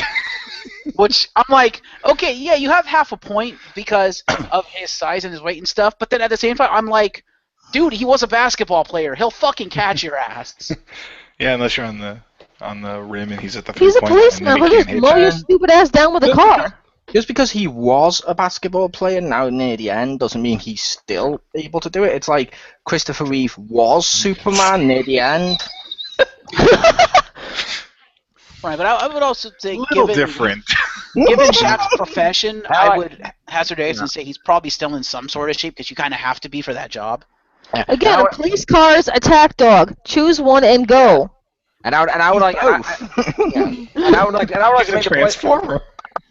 Which I'm like, okay, yeah, you have half a point because of his size and his weight and stuff, but then at the same time, I'm like, dude, he was a basketball player. He'll fucking catch your ass. Yeah, unless you're on the rim and he's at the He's a 3-point line, and policeman. then He'll he just can't hit mow you. your stupid ass down with a car. Just because he was a basketball player now near the end doesn't mean he's still able to do it. It's like Christopher Reeve was Superman near the end. Right, but I would also say, A little given different. Shaq's profession, I I- would hazard a guess and say he's probably still in some sort of shape because you kind of have to be for that job. Again, a police car's attack dog. Choose one and go. And I would like to make the point. Transformer.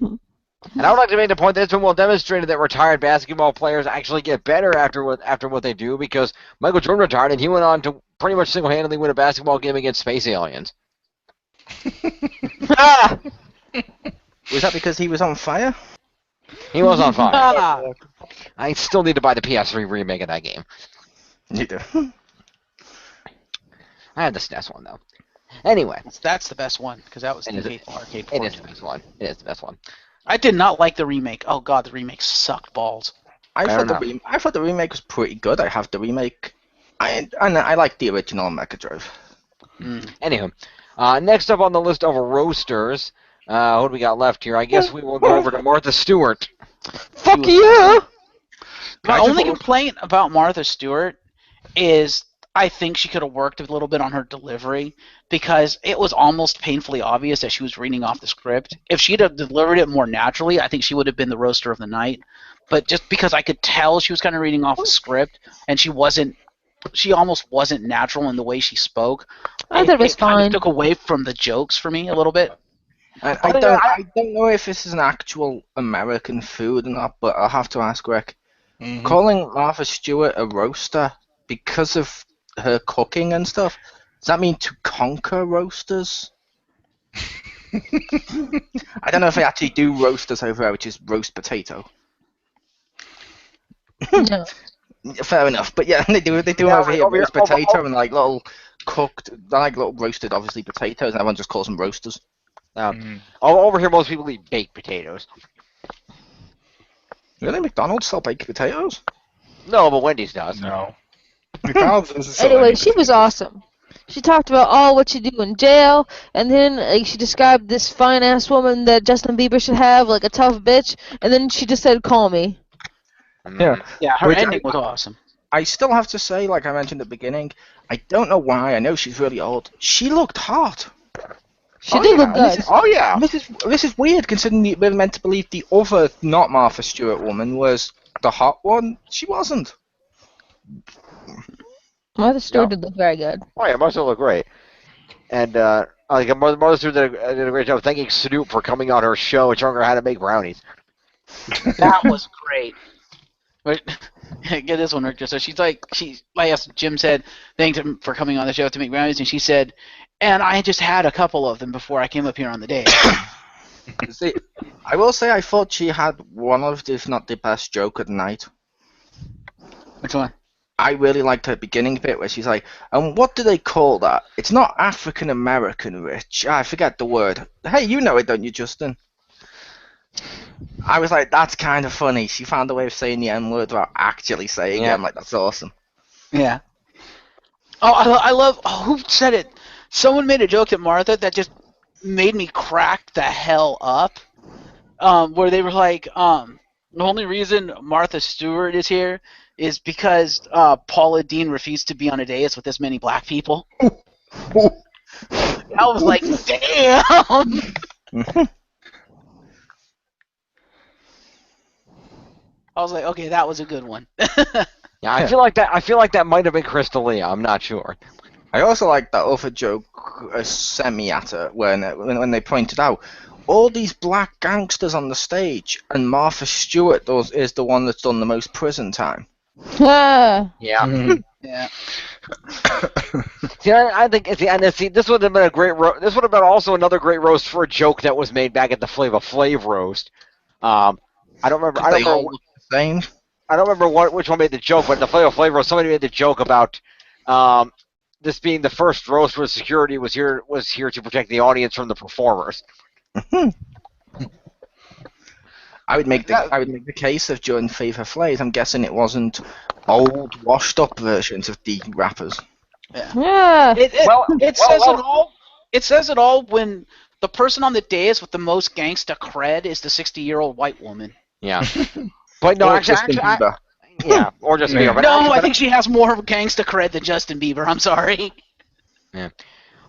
And I would like to make the point that it's been well demonstrated that retired basketball players actually get better after what they do, because Michael Jordan retired and he went on to pretty much single-handedly win a basketball game against space aliens. Ah! Was that because he was on fire? He was on fire. Ah, I still need to buy the PS3 remake of that game. You do. I have the SNES one though. Anyway, that's the best one because that was It the is- faithful arcade it port. is the best one. It is the best one. I did not like the remake. Oh god, the remake sucked balls. I Fair thought the remake was pretty good. I have the remake. I like the original Mega Drive. Anywho, next up on the list of roasters, what do we got left here? I guess we will go over to Martha Stewart. Fuck you! My only complaint about Martha Stewart is I think she could have worked a little bit on her delivery because it was almost painfully obvious that she was reading off the script. If she'd have delivered it more naturally, I think she would have been the roaster of the night. But just because I could tell she was kind of reading off the script and she almost wasn't natural in the way she spoke. I thought it was kind fine. of took away from the jokes for me a little bit. I don't know if this is an actual American food or not, but I'll have to ask Rick. Mhm. Calling Martha Stewart a roaster because of her cooking and stuff. Does that mean to conquer roasters? I don't know if they actually do roasters over there, which is roast potato. No. Fair enough, but yeah, they do Yeah, over here over here- roast potato and like little cooked, they're like little roasted, obviously potatoes, and everyone just calls them roasters. Over here, most people eat baked potatoes. Really, McDonald's sell baked potatoes? No, but Wendy's does. No. McDonald's doesn't sell Anyway, any she was potatoes. awesome. She talked about what you do in jail, and then she described this fine ass woman that Justin Bieber should have, like a tough bitch, and then she just said, "Call me." Yeah. Yeah, her Which ending was awesome. I still have to say, like I mentioned at the beginning, I don't know why. I know she's really old. She looked hot. She did look This good. is, this is weird considering we're meant to believe the other not Martha Stewart woman was the hot one. She wasn't. Martha Stewart did look very good. Oh yeah, Martha looked great. And like Martha Stewart did a great job thanking Snoop for coming on her show and showing her how to make brownies. That was great. But get this one, Richter. So I asked Jim said, thanked him for coming on the show to make brownies, and she said, and I just had a couple of them before I came up here on the day. See, I will say I thought she had one of, if not the best joke of the night. Which one? I really liked her beginning bit where she's like, what do they call that? It's not African American rich. I forget the word. Hey, you know it, don't you, Justin? I was like, that's kind of funny. She found a way of saying the N-word without actually saying it. I'm like, that's awesome. Yeah. Oh, I love. Oh, who said it? Someone made a joke at Martha that just made me crack the hell up. Where they were like, the only reason Martha Stewart is here is because Paula Deen refused to be on a dais with this many black people. I was like, damn. I was like, okay, that was a good one. Yeah, I feel like that might have been Crystalia. I'm not sure. I also like that other joke Semi at her when they pointed out all these black gangsters on the stage, and Martha Stewart is the one that's done the most prison time. Ah. Yeah. Yeah. See, I think this would have been a great this would have been also another great roast for a joke that was made back at the Flava Flav roast. I don't remember. They all look the same. I don't remember which one made the joke, but in the Flava Flav roast, somebody made the joke about this being the first roast where security was here to protect the audience from the performers. I would make the case of during Flava Flav. I'm guessing it wasn't old, washed-up versions of the rappers. Yeah. It says it all. It says it all when the person on the dais with the most gangsta cred is the 60-year-old white woman. Yeah. But no, Or actually, Justin Bieber. yeah, or just Bieber. But No, I think she has more gangsta cred than Justin Bieber. I'm sorry. Yeah.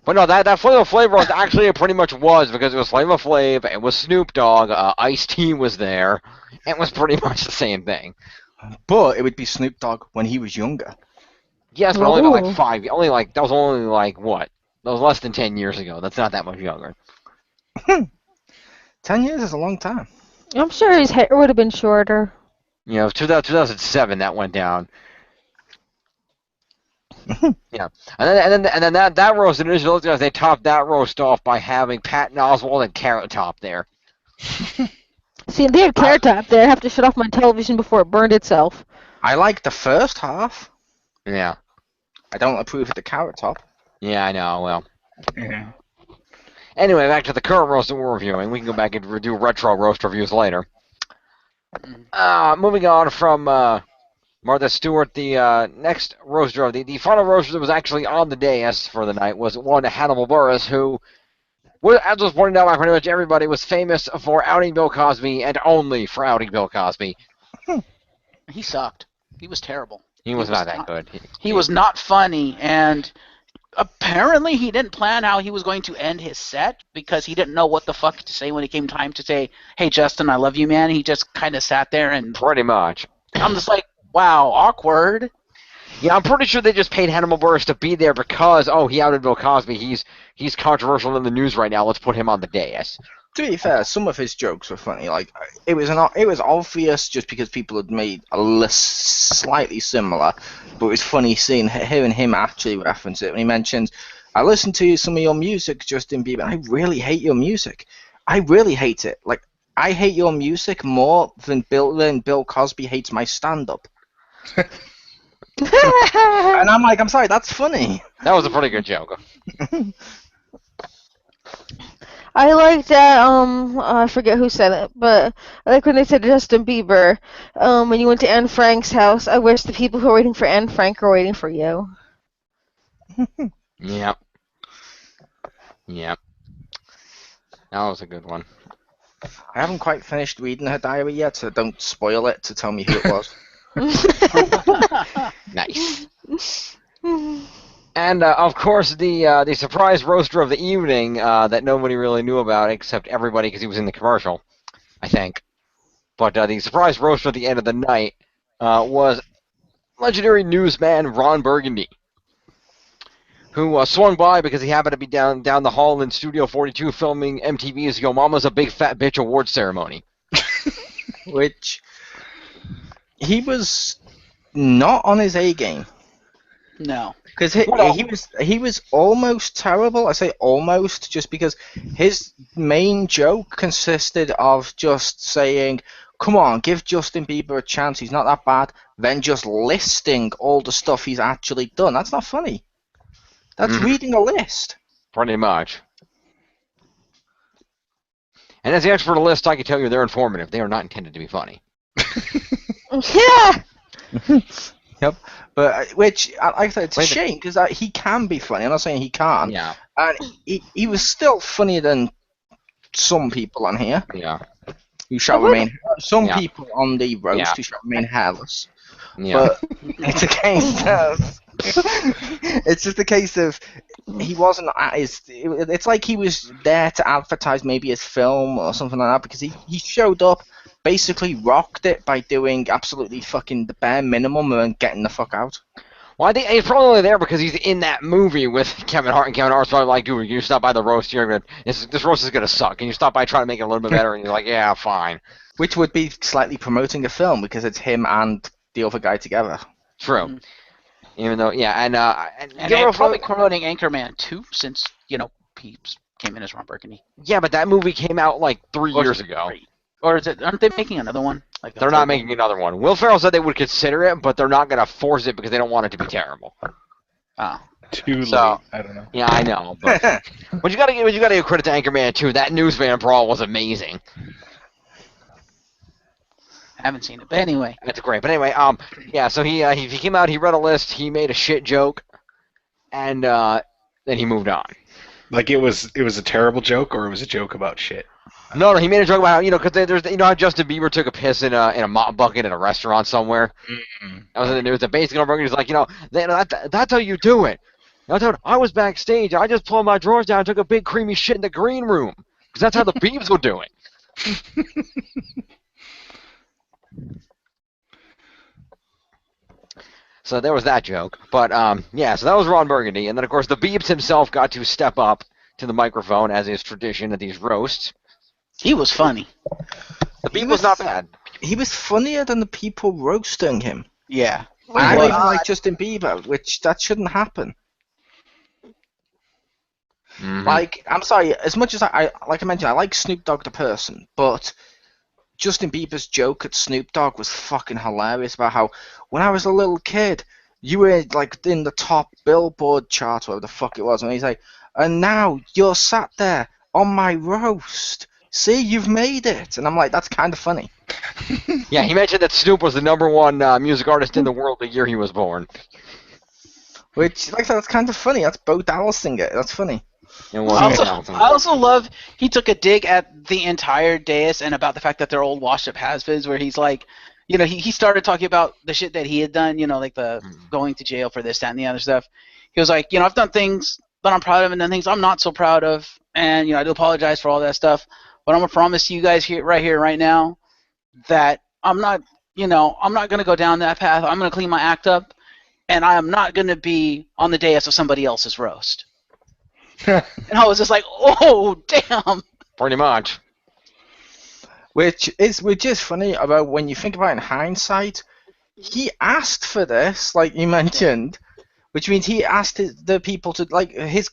But no, that Flava Flav roast actually it pretty much was because it was Flava Flav, it was Snoop Dogg, Ice-T was there, and it was pretty much the same thing. But it would be Snoop Dogg when he was younger. Yes, but only Ooh. like 5. That was only like what? That was less than 10 years ago. That's not that much younger. 10 years is a long time. I'm sure his hair would have been shorter. You know, 2007 that went down. Yeah, and then that roast, and those guys, they topped that roast off by having Patton Oswalt and Carrot Top there. See, they had Carrot Top there. I have to shut off my television before it burned itself. I like the first half. Yeah. I don't approve of the Carrot Top. Yeah, I know. Well. Yeah. Anyway, back to the current roast that we're reviewing. We can go back and do retro roast reviews later. Moving on from Martha Stewart, the next roaster, the final roaster that was actually on the dais for the night was one Hannibal Buress, who, as was pointed out by pretty much everybody, was famous for outing Bill Cosby and only for outing Bill Cosby. He sucked. He was terrible. He was not that good. He was not funny, and apparently he didn't plan how he was going to end his set because he didn't know what the fuck to say when it came time to say, "Hey, Justin, I love you, man." He just kind of sat there and Pretty much. I'm just like, wow, awkward. Yeah, I'm pretty sure they just paid Hannibal Buress to be there because, he outed Bill Cosby. He's controversial in the news right now. Let's put him on the dais. To be fair, some of his jokes were funny. Like it was obvious just because people had made a list slightly similar, but it was funny hearing him actually reference it when he mentions, "I listened to some of your music, Justin Bieber. And I really hate your music. I really hate it. Like I hate your music more than Bill Cosby hates my stand-up." And I'm like, I'm sorry, that's funny. That was a pretty good joke. I like that. I forget who said it, but I like when they said Justin Bieber. When you went to Anne Frank's house, I wish the people who are waiting for Anne Frank are waiting for you. Yep. Yep. That was a good one. I haven't quite finished reading her diary yet, so don't spoil it to tell me who it was. Nice. And of course, the surprise roaster of the evening that nobody really knew about except everybody because he was in the commercial, I think. But the surprise roaster at the end of the night was legendary newsman Ron Burgundy, who swung by because he happened to be down the hall in Studio 42 filming MTV's Yo Mama's a Big Fat Bitch award ceremony. Which he was not on his A game. No. Because he was almost terrible. I say almost just because his main joke consisted of just saying, "Come on, give Justin Bieber a chance. He's not that bad." Then just listing all the stuff he's actually done. That's not funny. That's reading a list. Pretty much. And as the expert on the list, I can tell you they're informative. They are not intended to be funny. Yeah. Yep. But which, like I said, it's a shame because he can be funny. I'm not saying he can't. Yeah. And he was still funnier than some people on here. Yeah. Who shall remain. Some Yeah. people on the roast who shall remain hairless. Yeah. But it's a case of. It's just a case of he wasn't at his. It's like he was there to advertise maybe his film or something like that because he showed up, basically rocked it by doing absolutely fucking the bare minimum and getting the fuck out. Well, I think he's probably only there because he's in that movie with Kevin Hart, and Kevin Hart's probably like, "Dude, you stop by the roast. This roast is gonna suck." And you stop by trying to make it a little bit better, and you're like, "Yeah, fine." Which would be slightly promoting a film because it's him and the other guy together. True. Mm-hmm. Even though, yeah, and they're probably promoting Anchorman 2 since, he came in as Ron Burgundy. yeah, but that movie came out like 3 years ago. Or aren't they making another one? Like They're not making another one. Will Ferrell said they would consider it, but they're not gonna force it because they don't want it to be terrible. Oh. Too late. So- I don't know. Yeah, I know, but but you gotta give credit to Anchorman 2. That newsman brawl was amazing. I haven't seen it, but anyway. That's great. But anyway, yeah. So he came out. He read a list. He made a shit joke, and then he moved on. Like it was a terrible joke, or it was a joke about shit. No, he made a joke about how, because there's how Justin Bieber took a piss in a mop bucket at a restaurant somewhere. Mm-mm. That was in the news. The basic on he's like, that's how you do it. I was backstage. I just pulled my drawers down, and took a big creamy shit in the green room, because that's how the Biebs would do it. So there was that joke. But, yeah, so that was Ron Burgundy. And then, of course, the Biebs himself got to step up to the microphone, as is tradition at these roasts. He was funny. The Bieb was not bad. He was funnier than the people roasting him. Yeah. I don't even like Justin Bieber, which that shouldn't happen. Mhm. Like, I'm sorry, as much as I mentioned, I like Snoop Dogg the person, but Justin Bieber's joke at Snoop Dogg was fucking hilarious about how when I was a little kid, you were like in the top Billboard chart, whatever the fuck it was, and he's like, and now you're sat there on my roast. See, you've made it. And I'm like, that's kind of funny. Yeah, he mentioned that Snoop was the #1 music artist in the world the year he was born. Which, like I said, that's kind of funny. That's Bo Dallas singer. That's funny. It was I also love he took a dig at the entire dais and about the fact that they're old washed up has-beens, where he's like, he started talking about the shit that he had done, like the going to jail for this, that, and the other stuff. He was like, I've done things that I'm proud of and done things I'm not so proud of, and I do apologize for all that stuff, but I'm gonna promise you guys here, right now, that I'm not gonna go down that path. I'm gonna clean my act up, and I am not gonna be on the dais of somebody else's roast. And I was just like, oh, damn. Pretty much. Which is funny about when you think about it in hindsight. He asked for this, like you mentioned, which means he asked the people to like his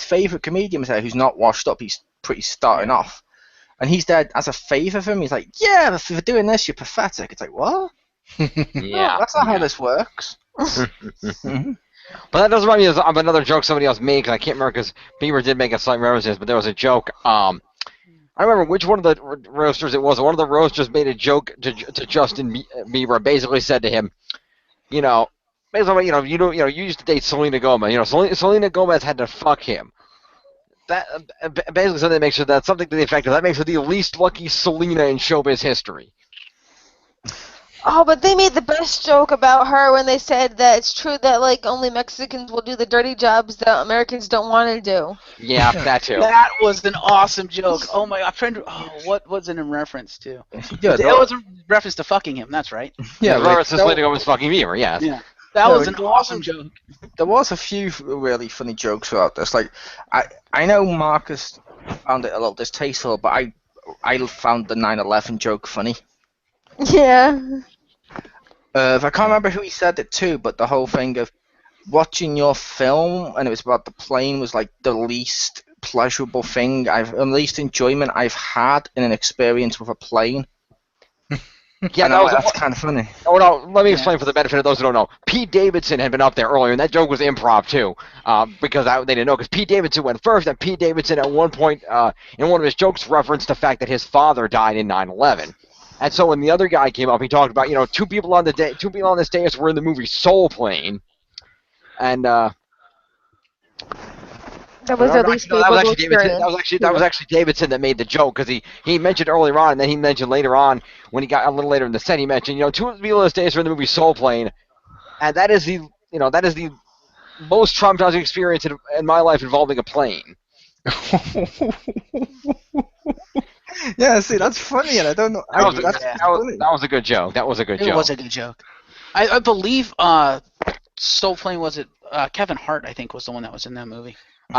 favorite comedian was there, who's not washed up. He's pretty starting off, and he's there as a favor for him. He's like, "Yeah, if you're doing this, you're pathetic." It's like, what? Yeah. No, that's not how this works. But that does remind me of another joke somebody else made, and I can't remember because Bieber did make a slight reference to this, but there was a joke. I don't remember which one of the roasters it was. One of the roasters made a joke to Justin Bieber, basically said to him, basically, you used to date Selena Gomez. Selena Gomez had to fuck him. That basically something that makes her that something to the effect of that makes her the least lucky Selena in showbiz history. Oh, but they made the best joke about her when they said that it's true that like only Mexicans will do the dirty jobs that Americans don't want to do. Yeah, that too. That was an awesome joke. Oh my! I'm trying to. Oh, what was it in reference to? Yeah, It was in reference to fucking him. That's right. yeah. Reference to Selena Gomez fucking Bieber. Yes. Yeah. That was an awesome joke. There was a few really funny jokes throughout this. Like, I know Marcus found it a little distasteful, but I found the 9/11 joke funny. Yeah. I can't remember who he said it to, but the whole thing of watching your film and it was about the plane was like the least pleasurable thing the least enjoyment I've had in an experience with a plane. Yeah, that's kind of funny. Oh no, let me explain for the benefit of those who don't know. Pete Davidson had been up there earlier, and that joke was improv too, because they didn't know. Because Pete Davidson went first, and Pete Davidson at one point in one of his jokes referenced the fact that his father died in 9/11. And so when the other guy came up, he talked about two people on this dais were in the movie Soul Plane, and that was at least that was actually Davidson that made the joke because he mentioned earlier on, and then he mentioned later on when he got a little later in the set, he mentioned two people on this dais were in the movie Soul Plane, and that is the most traumatizing experience in my life involving a plane. Yeah, see, that's funny, and I don't know. That was a good joke. That was a good joke. It was a good joke. I believe Soul Plane was it Kevin Hart, I think, was the one that was in that movie.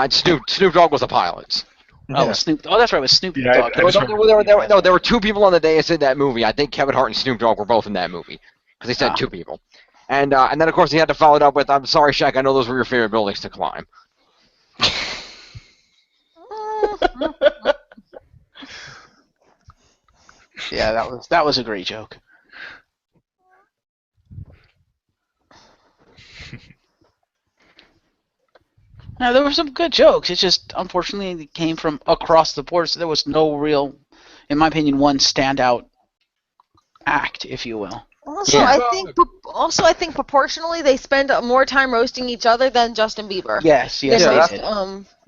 Snoop Dogg was the pilot. Oh, Yeah. Snoop. Oh, that's right, it was Snoop Yeah, Dogg. There were two people on the dais in that movie. I think Kevin Hart and Snoop Dogg were both in that movie because they said two people. And then of course he had to follow it up with, "I'm sorry, Shaq. I know those were your favorite buildings to climb." Yeah, that was a great joke. Now there were some good jokes. It's just unfortunately it came from across the board, so there was no real, in my opinion, one standout act, if you will. Also, Yeah. I think proportionally they spend more time roasting each other than Justin Bieber. Yes, Yeah, they that's- did.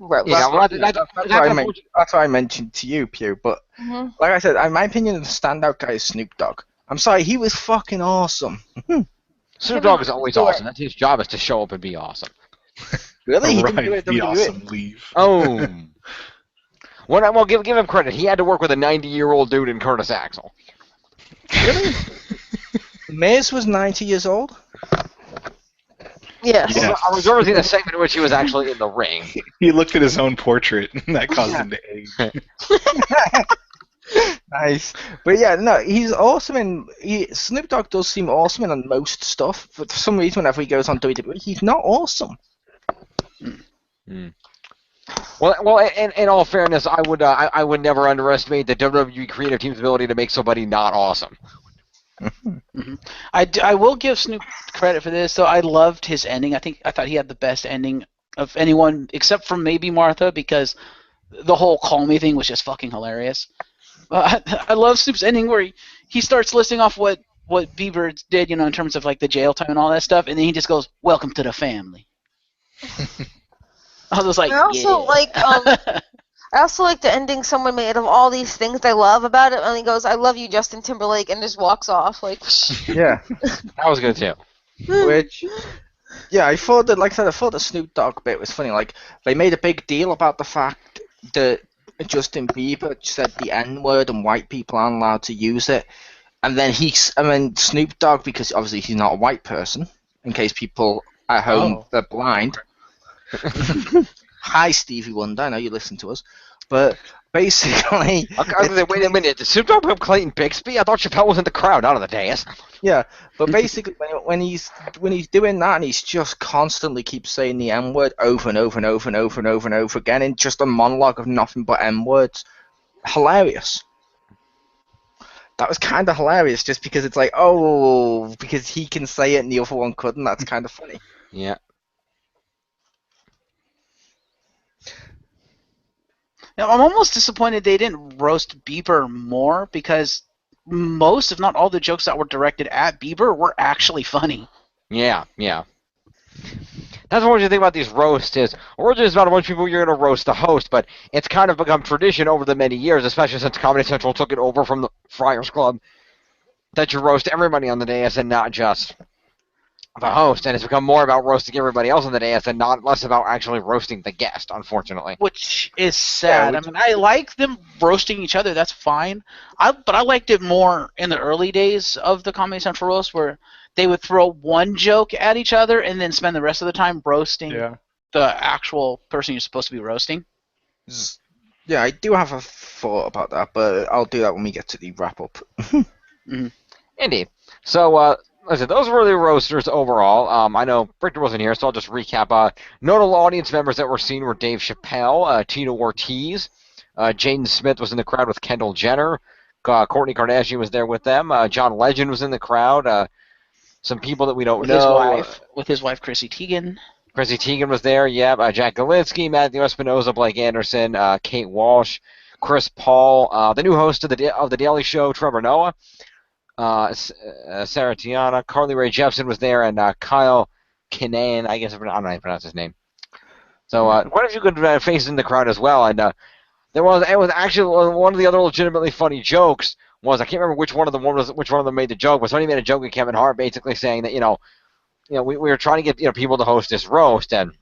Roast. Yeah, well, That's what I mentioned to you, Pew. But like I said, in my opinion, the standout guy is Snoop Dogg. I'm sorry, he was fucking awesome. Snoop Dogg is always awesome. That's his job, is to show up and be awesome. Really? He didn't do Right, it be WWE? awesome, leave. Oh. Well, give him credit. He had to work with a 90-year-old dude in Curtis Axel. Really? Miz was 90 years old? Yes. Yeah. I was referencing the segment in which he was actually in the ring. He looked at his own portrait, and that caused him to age. Nice. But yeah, no, he's awesome, Snoop Dogg does seem awesome in most stuff. But for some reason, whenever he goes on WWE, he's not awesome. Well, in all fairness, I would never underestimate the WWE creative team's ability to make somebody not awesome. I will give Snoop credit for this, though. I loved his ending. I thought he had the best ending of anyone except for maybe Martha, because the whole "call me" thing was just fucking hilarious. I love Snoop's ending where he starts listing off what Bieber did, in terms of like the jail time and all that stuff, and then he just goes, "Welcome to the family." I was like, I also like the ending someone made of all these things I love about it, and he goes, "I love you, Justin Timberlake," and just walks off like. Yeah. That was good too. Which, yeah, I thought the Snoop Dogg bit was funny. Like, they made a big deal about the fact that Justin Bieber said the N-word and white people aren't allowed to use it. And then Snoop Dogg, because obviously he's not a white person, in case people at home they're blind. Hi, Stevie Wonder, I know you listen to us. But basically, I was gonna say, wait a minute. Did Snoop Dogg become Clayton Bixby? I thought Chappelle was in the crowd, not on the dais. yeah. But basically, when he's doing that, and he's just constantly keeps saying the M word over and over and over and over and over and over again in just a monologue of nothing but M words, hilarious. That was kind of hilarious, just because it's like, oh, because he can say it and the other one couldn't. That's kind of funny. Yeah. Now, I'm almost disappointed they didn't roast Bieber more, because most, if not all, the jokes that were directed at Bieber were actually funny. Yeah. That's what you think about these roasts is, originally it's about a bunch of people you're going to roast the host, but it's kind of become tradition over the many years, especially since Comedy Central took it over from the Friars Club, that you roast everybody on the dais and not just the host, and it's become more about roasting everybody else on the dais and not less about actually roasting the guest, unfortunately. Which is sad. Yeah, I mean, I like them roasting each other. That's fine. But I liked it more in the early days of the Comedy Central roast, where they would throw one joke at each other and then spend the rest of the time roasting the actual person you're supposed to be roasting. Yeah, I do have a thought about that, but I'll do that when we get to the wrap up. Indeed. So, listen, those were the roasters overall. I know Victor wasn't here, so I'll just recap. Notable audience members that were seen were Dave Chappelle, Tito Ortiz, Jaden Smith was in the crowd with Kendall Jenner, Kourtney Kardashian was there with them, John Legend was in the crowd, some people that we don't know. With his wife, Chrissy Teigen. Chrissy Teigen was there, yeah. Jack Galinsky, Matthew Espinoza, Blake Anderson, Kate Walsh, Chris Paul, the new host of the Daily Show, Trevor Noah, Sarah Tiana, Carly Rae Jepsen was there, and Kyle Kinane, I don't know how to pronounce his name. So quite a few good faces in the crowd as well, and it was actually one of the other legitimately funny jokes was, I can't remember which one of them made the joke, but somebody made a joke with Kevin Hart basically saying that we were trying to get people to host this roast, and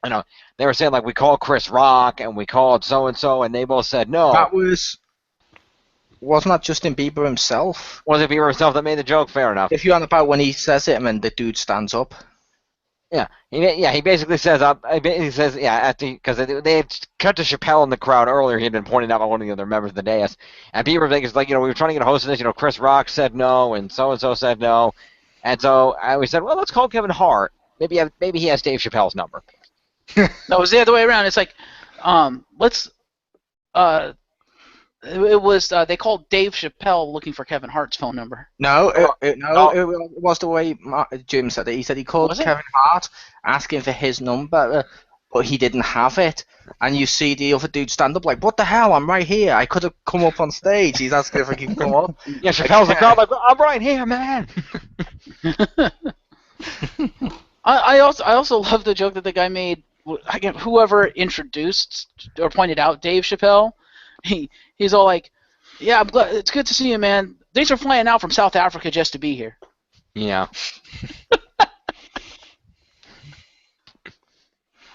they were saying like we called Chris Rock and we called so and so, and they both said no. That wasn't that Justin Bieber himself? Was it Bieber himself that made the joke? Fair enough. If you're on about when he says it and then the dude stands up. Yeah, he basically says because they had cut to Chappelle in the crowd earlier. He had been pointed out by one of the other members of the dais, and Bieber is like, we were trying to get a host of this. Chris Rock said no, and so said no, and so we said, well, let's call Kevin Hart. Maybe he has Dave Chappelle's number. No, it was the other way around. It's like, it was they called Dave Chappelle looking for Kevin Hart's phone number. No, it was the way Jim said it. He said he called Kevin Hart asking for his number, but he didn't have it. And you see the other dude stand up like, what the hell? I'm right here. I could have come up on stage. He's asking if I can come up. Yeah, Chappelle's the crowd like, I'm right here, man. I also love the joke that the guy made. Again, whoever introduced or pointed out Dave Chappelle, he's all like, yeah, I'm glad, it's good to see you, man. Thanks for flying out from South Africa just to be here. Yeah.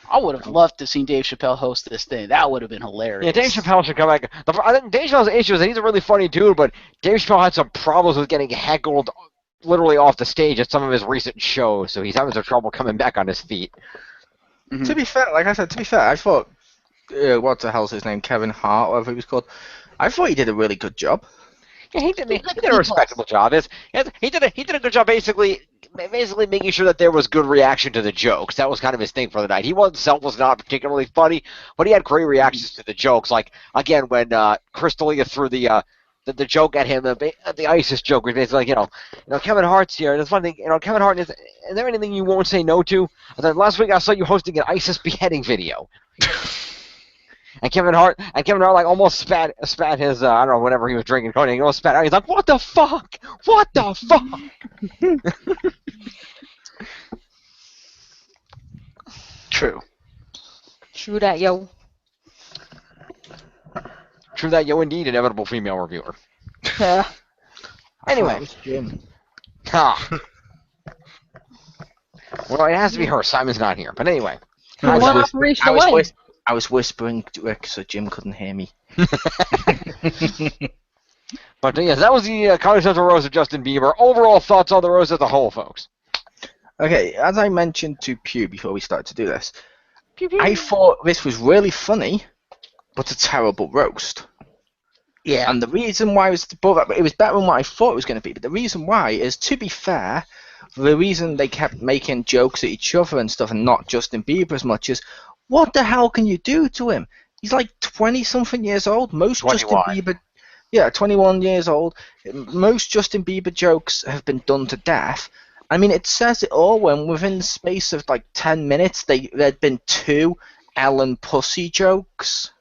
I would have loved to have seen Dave Chappelle host this thing. That would have been hilarious. Yeah, Dave Chappelle should come back. I think Dave Chappelle's issue is that he's a really funny dude, but Dave Chappelle had some problems with getting heckled literally off the stage at some of his recent shows, so he's having some trouble coming back on his feet. Mm-hmm. To be fair, I thought, what the hell's his name, Kevin Hart, whatever he was called, I thought he did a really good job. Yeah, he did a respectable job. He did a good job basically making sure that there was good reaction to the jokes. That was kind of his thing for the night. He wasn't not particularly funny, but he had great reactions to the jokes. Like, again, when Chris D'Elia threw the joke at him, the ISIS joke was basically like, Kevin Hart's here. And it's funny, Kevin Hart, is there anything you won't say no to? And then last week I saw you hosting an ISIS beheading video. And Kevin Hart like almost spat his I don't know, whatever he was drinking, he almost spat out. He's like, what the fuck? What the fuck? True. True that, yo. True that, yo, indeed, inevitable female reviewer. Yeah. Anyway. Well, it has to be her. Simon's not here. But anyway. I was whispering to Rick so Jim couldn't hear me. But yes, that was the Comedy Central roast of Justin Bieber. Overall thoughts on the roast as a whole, folks. Okay, as I mentioned to Pew before we started to do this, Pew, pew. I thought this was really funny, but a terrible roast. Yeah. And the reason why it was better than what I thought it was going to be. But the reason why is, to be fair, the reason they kept making jokes at each other and stuff, and not Justin Bieber as much, is what the hell can you do to him? He's like 20-something years old. Most 21. Justin Bieber, 21 years old. Most Justin Bieber jokes have been done to death. I mean, it says it all when within the space of like 10 minutes, there'd been 2 Ellen Pussy jokes.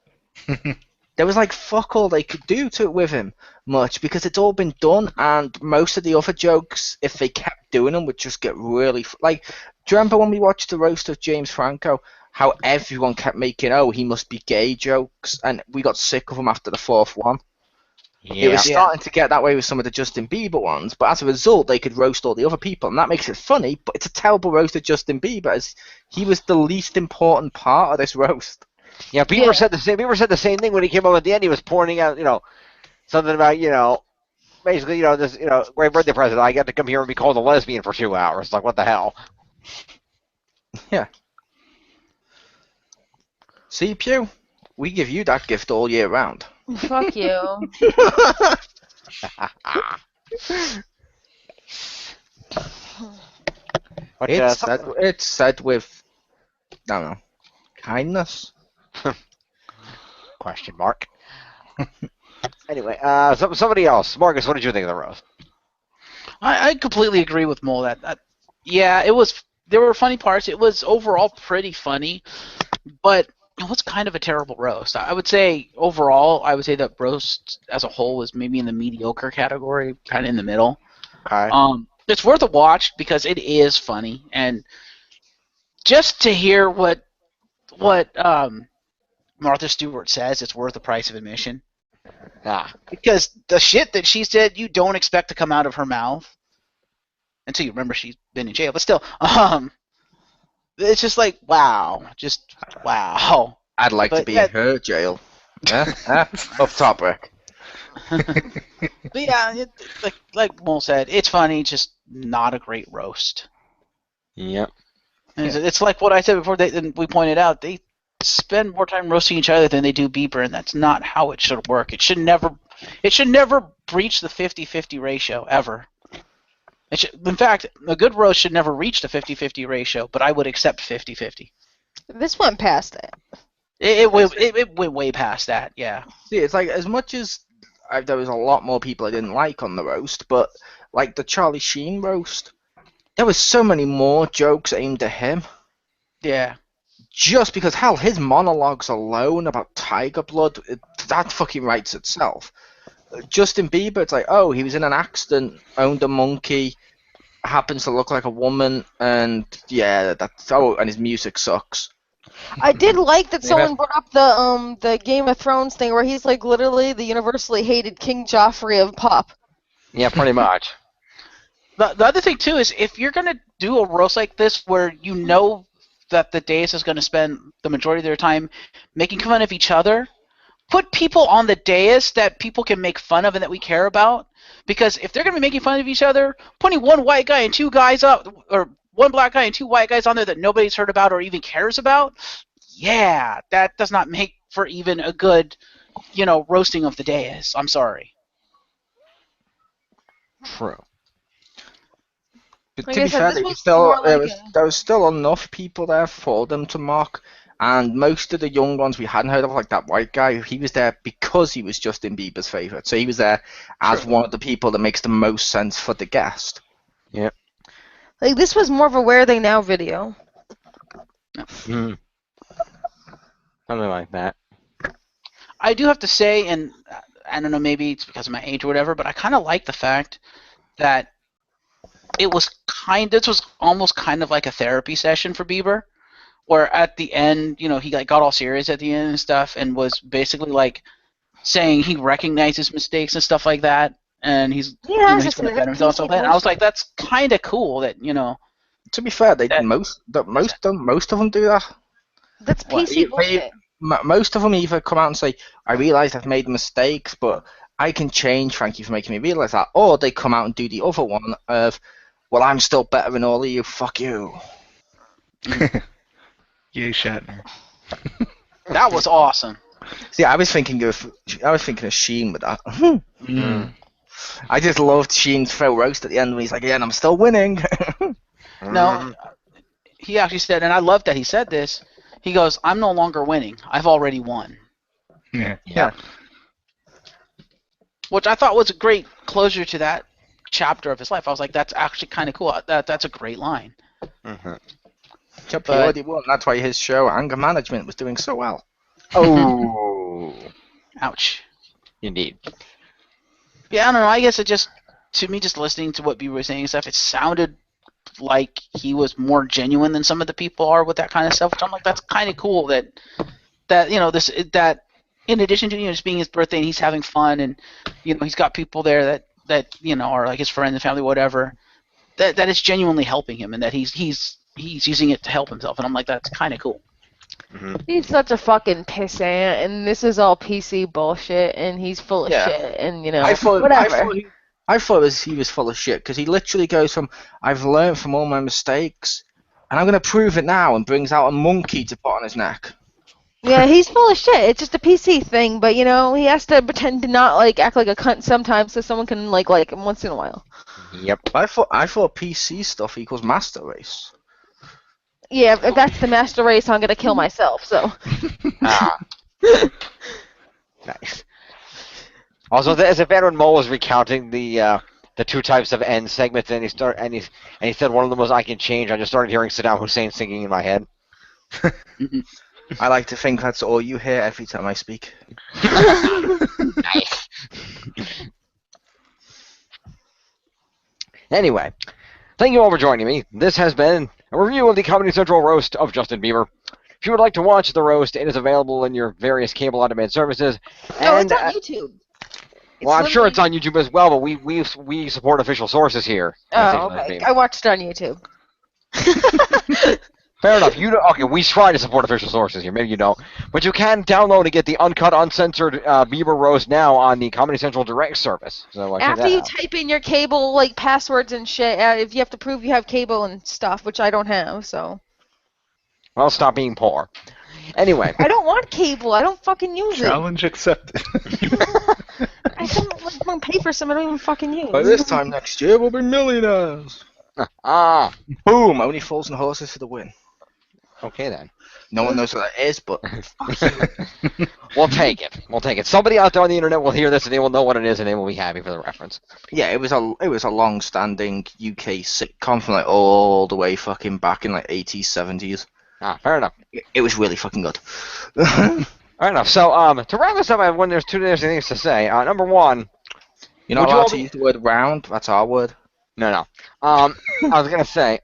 There was like fuck all they could do to it with him much, because it's all been done, and most of the other jokes, if they kept doing them, would just get really like. Do you remember when we watched the roast of James Franco, how everyone kept making he must be gay jokes, and we got sick of them after the 4th one? Yeah. It was starting to get that way with some of the Justin Bieber ones, but as a result, they could roast all the other people, and that makes it funny. But it's a terrible roast of Justin Bieber, as he was the least important part of this roast. Yeah, Bieber said the same. Bieber said the same thing when he came up at the end. He was pointing out, something about, basically, this, great birthday present. I got to come here and be called a lesbian for 2 hours. Like, what the hell? Yeah. See, Pew, we give you that gift all year round. Fuck you. But, It's said with, I don't know, kindness. Question mark. Anyway, somebody else. Marcus, what did you think of the roast? I completely agree with Mole that yeah, it was. There were funny parts. It was overall pretty funny, but it was kind of a terrible roast. I would say overall, that roast as a whole was maybe in the mediocre category, kind of in the middle. Okay. It's worth a watch because it is funny, and just to hear what Martha Stewart says, it's worth the price of admission. Because the shit that she said, you don't expect to come out of her mouth until you remember she's been in jail. But still, it's just like, wow. Just wow. I'd like to be in her jail. Off topic. But yeah, like Mole said, it's funny, just not a great roast. Yep. It's like what I said before. We pointed out they spend more time roasting each other than they do Bieber, and that's not how it should work. It should never breach the 50-50 ratio ever. In fact, a good roast should never reach the 50-50 ratio, but I would accept 50-50. This went past that. It went way past that, yeah. See, it's like, as much as there was a lot more people I didn't like on the roast, but like the Charlie Sheen roast, there was so many more jokes aimed at him. Yeah. Just because, hell, his monologues alone about Tiger Blood, that fucking writes itself. Justin Bieber, it's like, he was in an accident, owned a monkey, happens to look like a woman, and and his music sucks. I did like that someone brought up the Game of Thrones thing where he's like literally the universally hated King Joffrey of pop. Yeah, pretty much. The other thing too is if you're gonna do a roast like this where you know that the dais is going to spend the majority of their time making fun of each other, put people on the dais that people can make fun of and that we care about. Because if they're going to be making fun of each other, putting one white guy and 2 guys up, or one black guy and 2 white guys on there that nobody's heard about or even cares about, yeah, that does not make for even a good, roasting of the dais. I'm sorry. True. But Like to I be said, fair, this there was was still more there like was there was still enough people there for them to mock, and most of the young ones we hadn't heard of, like that white guy, he was there because he was Justin Bieber's favorite, so he was there as one of the people that makes the most sense for the guest. Yep. Like this was more of a Where Are They Now video. Something like that. I do have to say, and I don't know, maybe it's because of my age or whatever, but I kind of like the fact that this was almost kind of like a therapy session for Bieber, where at the end, he got all serious at the end and stuff, and was basically like saying he recognizes mistakes and stuff like that, and he's going to better himself and I was like, that's kind of cool that To be fair, most of them do that. That's PC bullshit. Most of them either come out and say, I realise I've made mistakes, but I can change, thank you for making me realise that, or they come out and do the other one of, well, I'm still better than all of you, fuck you. Yay, Shatner. That was awesome. See, I was thinking of Sheen with that. Mm. I just loved Sheen's throw roast at the end when he's like, "Yeah, and I'm still winning." No, he actually said, and I love that he said this. He goes, "I'm no longer winning. I've already won." Yeah. Yeah. Which I thought was a great closure to that chapter of his life. I was like, that's actually kind of cool. That's a great line. Mhm. Except he already won. That's why his show, Anger Management, was doing so well. Oh, Ouch. indeed. Yeah, I don't know. I guess to me, just listening to what Bieber was saying and stuff, it sounded like he was more genuine than some of the people are with that kind of stuff. Which I'm like, that's kind of cool that that in addition to just being his birthday and he's having fun and he's got people there that are like his friends and family, whatever. That is genuinely helping him and that he's using it to help himself. And I'm like, that's kind of cool. Mm-hmm. He's such a fucking pissant, and this is all PC bullshit, and he's full of Yeah. shit, and I whatever. thought he was full of shit because he literally goes from "I've learned from all my mistakes, and I'm gonna prove it now," and brings out a monkey to put on his neck. Yeah, he's full of shit. It's just a PC thing, but he has to pretend to not act like a cunt sometimes, so someone can like him once in a while. Yep. I thought PC stuff equals master race. Yeah, if that's the master race, I'm gonna kill myself. So. Nice. Also, as a veteran, Mo was recounting the two types of end segments, and he said one of them was "I can change." I just started hearing Saddam Hussein singing in my head. I like to think that's all you hear every time I speak. Nice. Anyway, thank you all for joining me. This has been a review of the Comedy Central roast of Justin Bieber. If you would like to watch the roast, it is available in your various cable on-demand services. No, And, it's on YouTube. Well, I'm sure it's on YouTube as well, but we support official sources here. Oh, okay. I watched it on YouTube. Fair enough. Okay, we try to support official sources here. Maybe you don't. But you can download and get the uncut, uncensored Bieber roast now on the Comedy Central Direct service. So after you type in your cable passwords and shit, if you have to prove you have cable and stuff, which I don't have, so. Well, stop being poor. Anyway. I don't want cable. I don't fucking use it. Challenge accepted. I don't want to pay for something I don't even fucking use. By this time next year, we'll be millionaires. Boom! Only fools and horses for the win. Okay, then. No one knows what that is, but We'll take it. We'll take it. Somebody out there on the internet will hear this and they will know what it is and they will be happy for the reference. yeah, it was a long-standing UK sitcom from all the way fucking back in 80s, 70s. Fair enough. It was really fucking good. Fair enough. So, to wrap this up, when there's two things to say. Number one, You're not allowed to use the word round. That's our word. No. I was gonna say,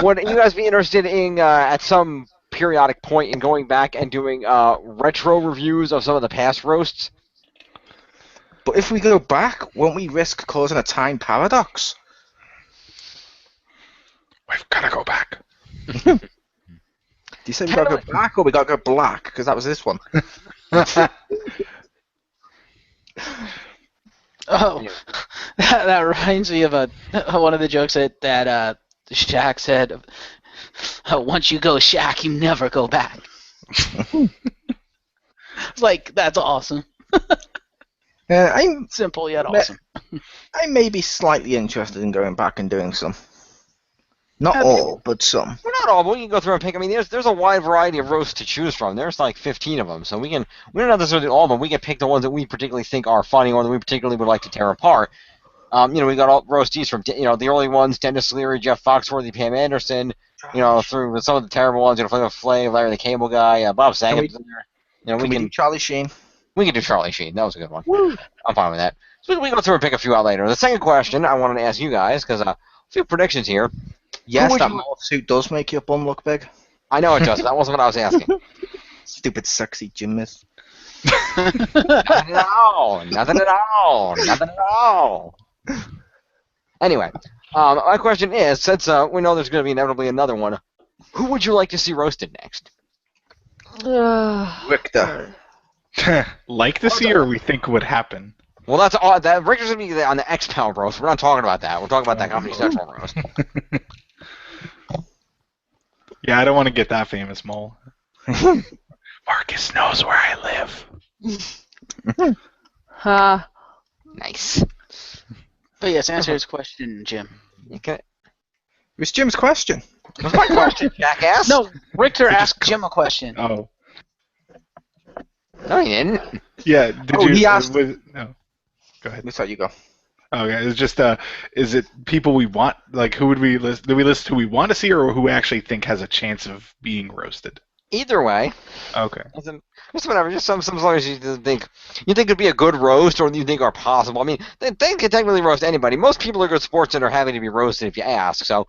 would you guys be interested in at some periodic point in going back and doing retro reviews of some of the past roasts? But if we go back, won't we risk causing a time paradox? We've got to go back. Do you say we got to go back or we got to go black? Because that was this one. Oh, that reminds me of one of the jokes that Shaq said. Once you go Shaq, you never go back. It's like, that's awesome. I'm Simple yet awesome. I may be slightly interested in going back and doing some. Not all, but some. We're not all, but we can go through and pick. I mean, there's a wide variety of roasts to choose from. There's like 15 of them, so we don't have to do all of them. We can pick the ones that we particularly think are funny or that we particularly would like to tear apart. We got all roasties from the early ones: Dennis Leary, Jeff Foxworthy, Pam Anderson. Through some of the terrible ones: Flavor Flav, Larry the Cable Guy, Bob Saget. Can we do Charlie Sheen? We can do Charlie Sheen. That was a good one. Woo. I'm fine with that. So we can go through and pick a few out later. The second question I wanted to ask you guys, because a few predictions here. Yes, that morph suit does make your bum look big. I know it does. That wasn't what I was asking. Stupid sexy gymnast. Nothing at all. Nothing at all. Nothing at all. Anyway, my question is, since we know there's going to be inevitably another one, who would you like to see roasted next? Richter. Like to see or we think would happen? Well, that's all. That Richter's going to be on the X-Pound roast. We're not talking about that. We're talking about that Comedy Central roast. Yeah, I don't want to get that famous, Mole. Marcus knows where I live. Nice. But yes, answer his question, Jim. Okay. It was Jim's question. What's my question, jackass? No, Richter asked Jim a question. Oh. No, he didn't. Yeah. Did Oh, you? he asked- No. Go ahead. That's how you go. Okay. It's just. Is it people we want? Like, who would we list? Do we list who we want to see, or who we actually think has a chance of being roasted? Either way. Okay. Just whatever. Just some songs you think would be a good roast, or you think are possible. I mean, they can technically roast anybody. Most people are good sports and are having to be roasted if you ask. So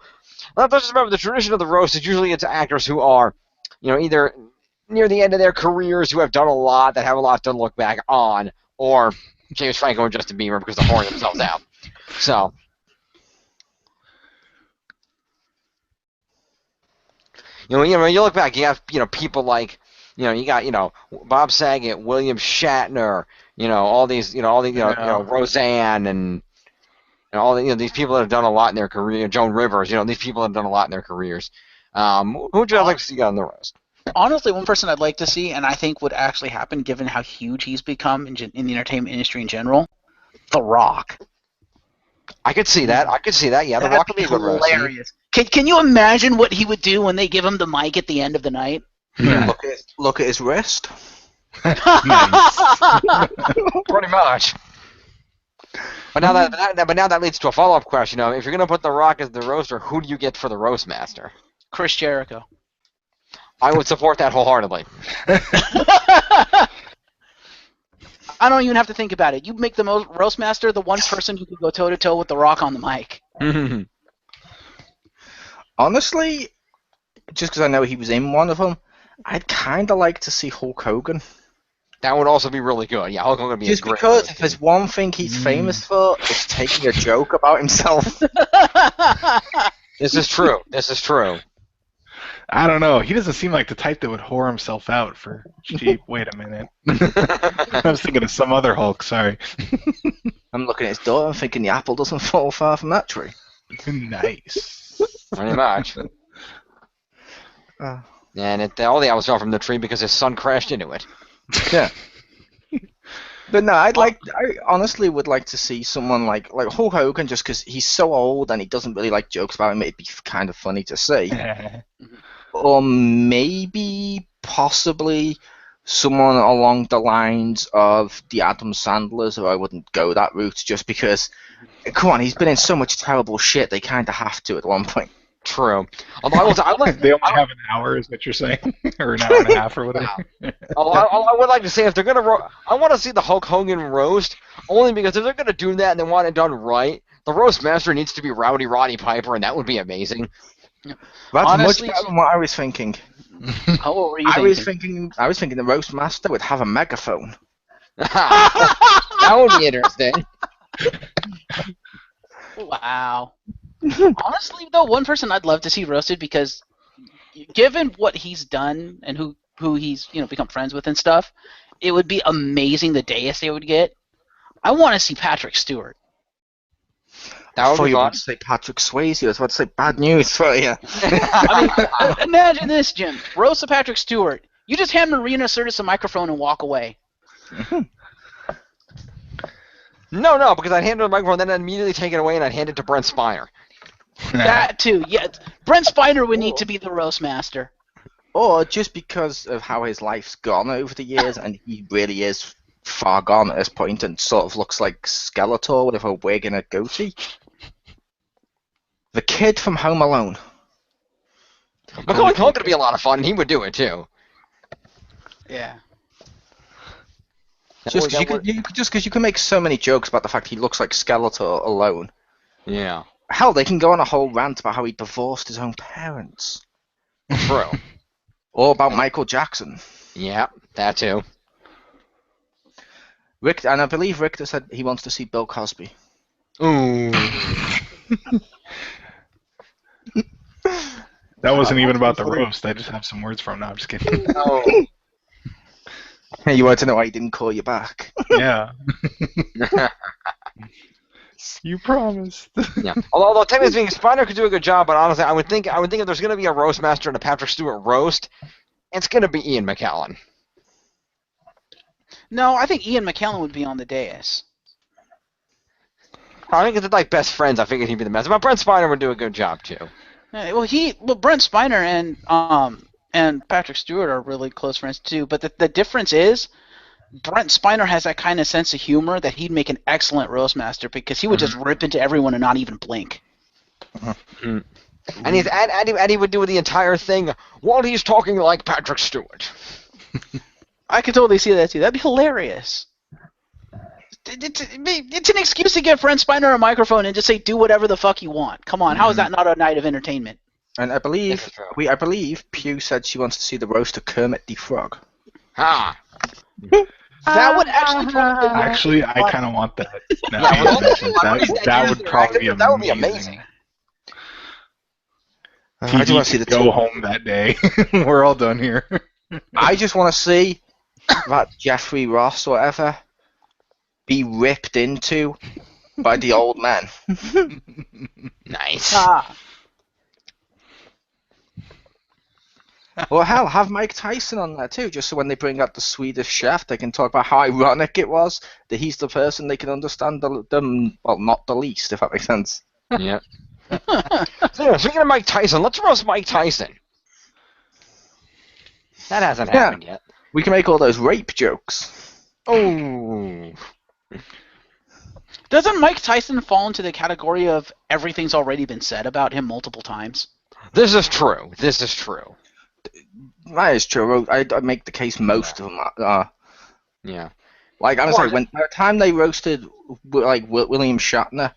let's just remember the tradition of the roast is usually it's actors who are, either near the end of their careers who have done a lot that have a lot to look back on, or James Franco and Justin Bieber because they're whoring themselves out. So. You look back, you have, people like, you got, Bob Saget, William Shatner, all these, Roseanne and all the, these people that have done a lot in their career, Joan Rivers, these people have done a lot in their careers. Who would you like to see on the roast? Honestly, one person I'd like to see, and I think would actually happen given how huge he's become in the entertainment industry in general, The Rock. I could see that. Yeah, The Rock would be a good roast. Hilarious. Can you imagine what he would do when they give him the mic at the end of the night? Look at his wrist. Pretty much. But now that leads to a follow-up question. If you're going to put The Rock as the roaster, who do you get for the roast master? Chris Jericho. I would support that wholeheartedly. I don't even have to think about it. You make the roast master the one person who could go toe-to-toe with The Rock on the mic. Honestly, just because I know he was in one of them, I'd kind of like to see Hulk Hogan. That would also be really good. Yeah, Hulk Hogan would be Just a great because roast. if there's one thing he's famous for, it's taking a joke about himself. This is true. I don't know. He doesn't seem like the type that would whore himself out for cheap. Wait a minute. I was thinking of some other Hulk. Sorry. I'm looking at his daughter and thinking the apple doesn't fall far from that tree. Nice. Pretty much. And all the apples fell from the tree because his son crashed into it. Yeah. But no, I honestly would like to see someone like Hulk Hogan, just because he's so old and he doesn't really like jokes about him. It'd be kind of funny to see. Or maybe, possibly, someone along the lines of the Adam Sandlers, or I wouldn't go that route just because, come on, he's been in so much terrible shit, they kind of have to at one point. True. Although they only have an hour, is what you're saying? Or an hour and a half, or whatever. I would like to say, if they're going to I want to see the Hulk Hogan roast, only because if they're going to do that and they want it done right, the roast master needs to be Rowdy Roddy Piper, and that would be amazing. That's Honestly, much better than what I was thinking. What were you thinking? I was thinking the roast master would have a megaphone. That would be interesting. Wow. Honestly, though, one person I'd love to see roasted, because given what he's done and who he's become friends with and stuff, it would be amazing the dais they would get. I want to see Patrick Stewart. That would be fun. To say Patrick Swayze. I was about to say bad news for you. I mean, imagine this, Jim. Roast of Patrick Stewart. You just hand Marina Sirtis a microphone and walk away. No, because I'd hand her the microphone, then I'd immediately take it away and I'd hand it to Brent Spiner. That too, yeah. Brent Spiner would need to be the roast master. Or just because of how his life's gone over the years, and he really is far gone at this point and sort of looks like Skeletor with a wig and a goatee. The kid from Home Alone. Macaulay Culkin would be a lot of fun, and he would do it too. Yeah. Just because you can make so many jokes about the fact he looks like Skeletor alone. Yeah. Hell, they can go on a whole rant about how he divorced his own parents. True. Or about Michael Jackson. Yeah, that too. And I believe Richter said he wants to see Bill Cosby. Ooh. That wasn't even about the roast. I just have some words for him. No, I'm just kidding. Oh. Hey, you want to know why he didn't call you back? Yeah. You promised. Yeah. Although technically speaking, Spiner could do a good job, but honestly, I would think if there's going to be a roast master and a Patrick Stewart roast, it's going to be Ian McKellen. No, I think Ian McKellen would be on the dais. I think it's like best friends. I figured he'd be the best. But Brent Spiner would do a good job too. Well, Brent Spiner and Patrick Stewart are really close friends too. But the difference is, Brent Spiner has that kind of sense of humor that he'd make an excellent roast master because he would just rip into everyone and not even blink. And he would do the entire thing while he's talking like Patrick Stewart. I could totally see that too. That'd be hilarious. It's an excuse to give Brent Spiner a microphone and just say, do whatever the fuck you want. Come on, how is that not a night of entertainment? And I believe Pew said she wants to see the roast of Kermit the Frog. Ah. That would actually probably Actually, I kind of want that. Now that you mentioned that would probably be amazing. That would be amazing. I just want to see the go home that day. We're all done here. I just want to see that Jeffrey Ross or whatever be ripped into by the old man. Nice. Or hell, have Mike Tyson on there too, just so when they bring out the Swedish chef, they can talk about how ironic it was that he's the person they can understand well, not the least, if that makes sense. Yeah. So, speaking of Mike Tyson, let's roast Mike Tyson. That hasn't happened yet. We can make all those rape jokes. Oh. Doesn't Mike Tyson fall into the category of everything's already been said about him multiple times? This is true. That is true. I make the case most of them are. Yeah. Like, I'm sorry, by the time they roasted William Shatner,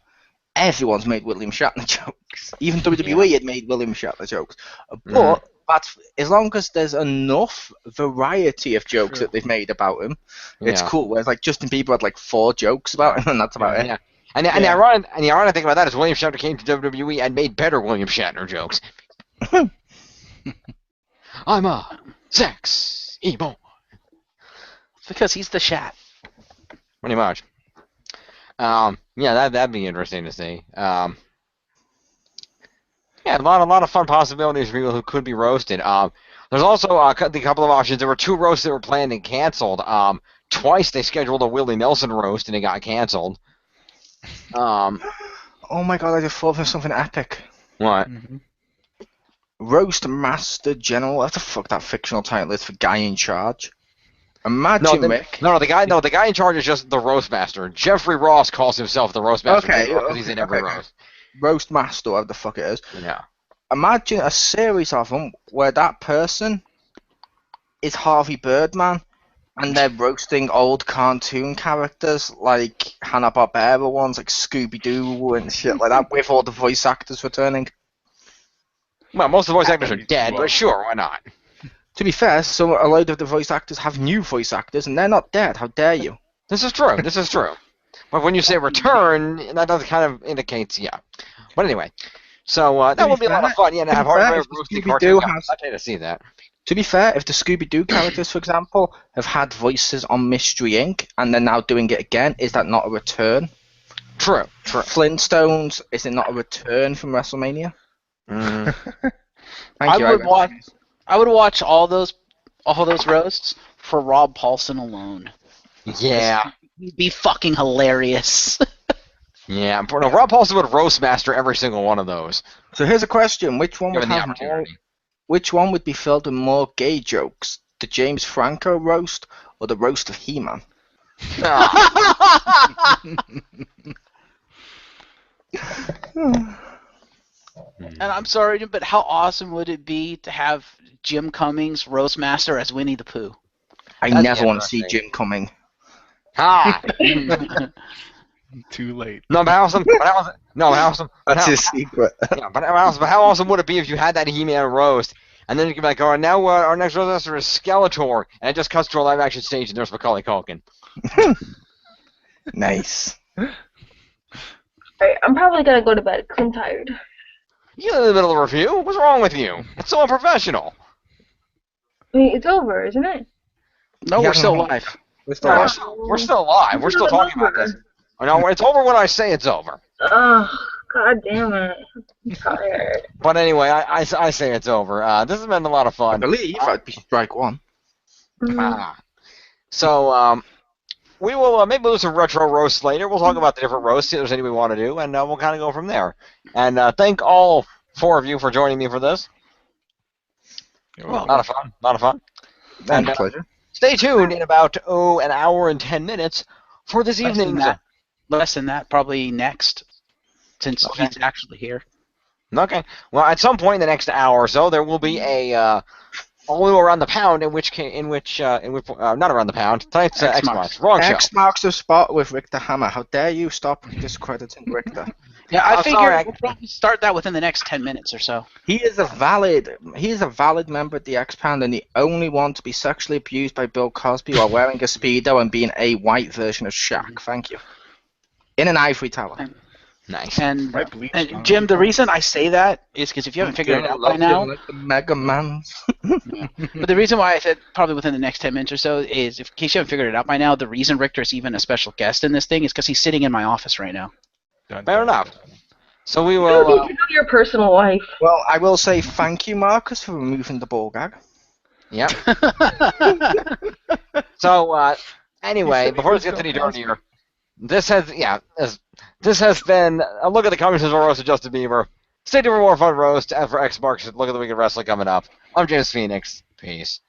everyone's made William Shatner jokes. Even WWE had made William Shatner jokes. But that's, as long as there's enough variety of jokes that they've made about him, it's cool. Whereas like Justin Bieber had like 4 jokes about him, and that's about it. Yeah. And the ironic thing about that is William Shatner came to WWE and made better William Shatner jokes. I'm a sex emo. Because he's the Shat. Pretty much. That'd be interesting to see. A lot of fun possibilities for people who could be roasted. There's also a couple of options. There were 2 roasts that were planned and canceled. Twice they scheduled a Willie Nelson roast and it got canceled. Oh my god! I just thought of something epic. What? Roast Master General. What the fuck that fictional title is for guy in charge? Imagine Mick. The guy in charge is just the roast master. Jeffrey Ross calls himself the roast master because he's in every roast. Roast Master, whatever the fuck it is. Yeah. Imagine a series of them where that person is Harvey Birdman, and they're roasting old cartoon characters like Hanna-Barbera ones, like Scooby-Doo and shit like that, with all the voice actors returning. Well, most of the voice actors are dead, but sure, why not? To be fair, a lot of the voice actors have new voice actors, and they're not dead. How dare you? This is true. But when you say return, that does kind of indicates, But anyway, so that would be a lot of fun. To have hardware roasting cartoons. I'd like to see that. To be fair, if the Scooby-Doo characters, for example, have had voices on Mystery Inc. and they're now doing it again, is that not a return? True. Flintstones, is it not a return from WrestleMania? Mm. I would watch all those roasts for Rob Paulson alone. Yeah. He'd be fucking hilarious. Yeah, Rob Paulson would roast master every single one of those. So here's a question: which one would be filled with more gay jokes? The James Franco roast or the roast of He-Man? And I'm sorry, but how awesome would it be to have Jim Cummings roast master as Winnie the Pooh? I never want to see Jim Cummings. Too late. No, but how awesome? That's his secret. But how awesome would it be if you had that He-Man roast, and then you could be like, "Oh, now our next roaster is Skeletor," and it just cuts to a live-action stage, and there's Macaulay Culkin. Nice. Alright, I'm probably gonna go to bed because I'm tired. You're in the middle of a review. What's wrong with you? It's so unprofessional. I mean, it's over, isn't it? No, we're still live. We're still alive. We're still talking about this. No, it's over when I say it's over. Oh, god damn it. I'm tired. But anyway, I say it's over. This has been a lot of fun. I believe I'd be strike one. So, we will maybe we'll do some retro roasts later. We'll talk about the different roasts, see if there's any we want to do, and we'll kind of go from there. And thank all 4 of you for joining me for this. Well, Lot of fun. And pleasure. Stay tuned in about an hour and 10 minutes for this less than evening's. that. Less than that, probably next, since he's actually here. Okay. Well, at some point in the next hour or so, there will be a all around the pound, not around the pound. Tonight's X marks. Wrong show. X marks the spot with Richter Hammer. How dare you stop discrediting Richter? Yeah, I figure sorry, we'll probably start that within the next 10 minutes or so. He is a valid member of the X Pound, and the only one to be sexually abused by Bill Cosby while wearing a speedo and being a white version of Shaq. Thank you. In an ivory tower. Nice. And, Right, bleach, and Jim, the reason I say that is because if you haven't figured it out by now, Like the Mega Mans. but the reason why I said probably within the next 10 minutes or so is, in case you haven't figured it out by now, the reason Richter is even a special guest in this thing is because he's sitting in my office right now. Fair enough. So we You will. don't need to know your personal life. Well, I will say thank you, Marcus, for removing the ball gag. Yep. So anyway, before this gets any dirtier, this has been a look at the Comedy Central roast of Justin Bieber. Stay tuned for more fun roast and for X marks. Look at the weekend wrestling coming up. I'm James Phoenix. Peace.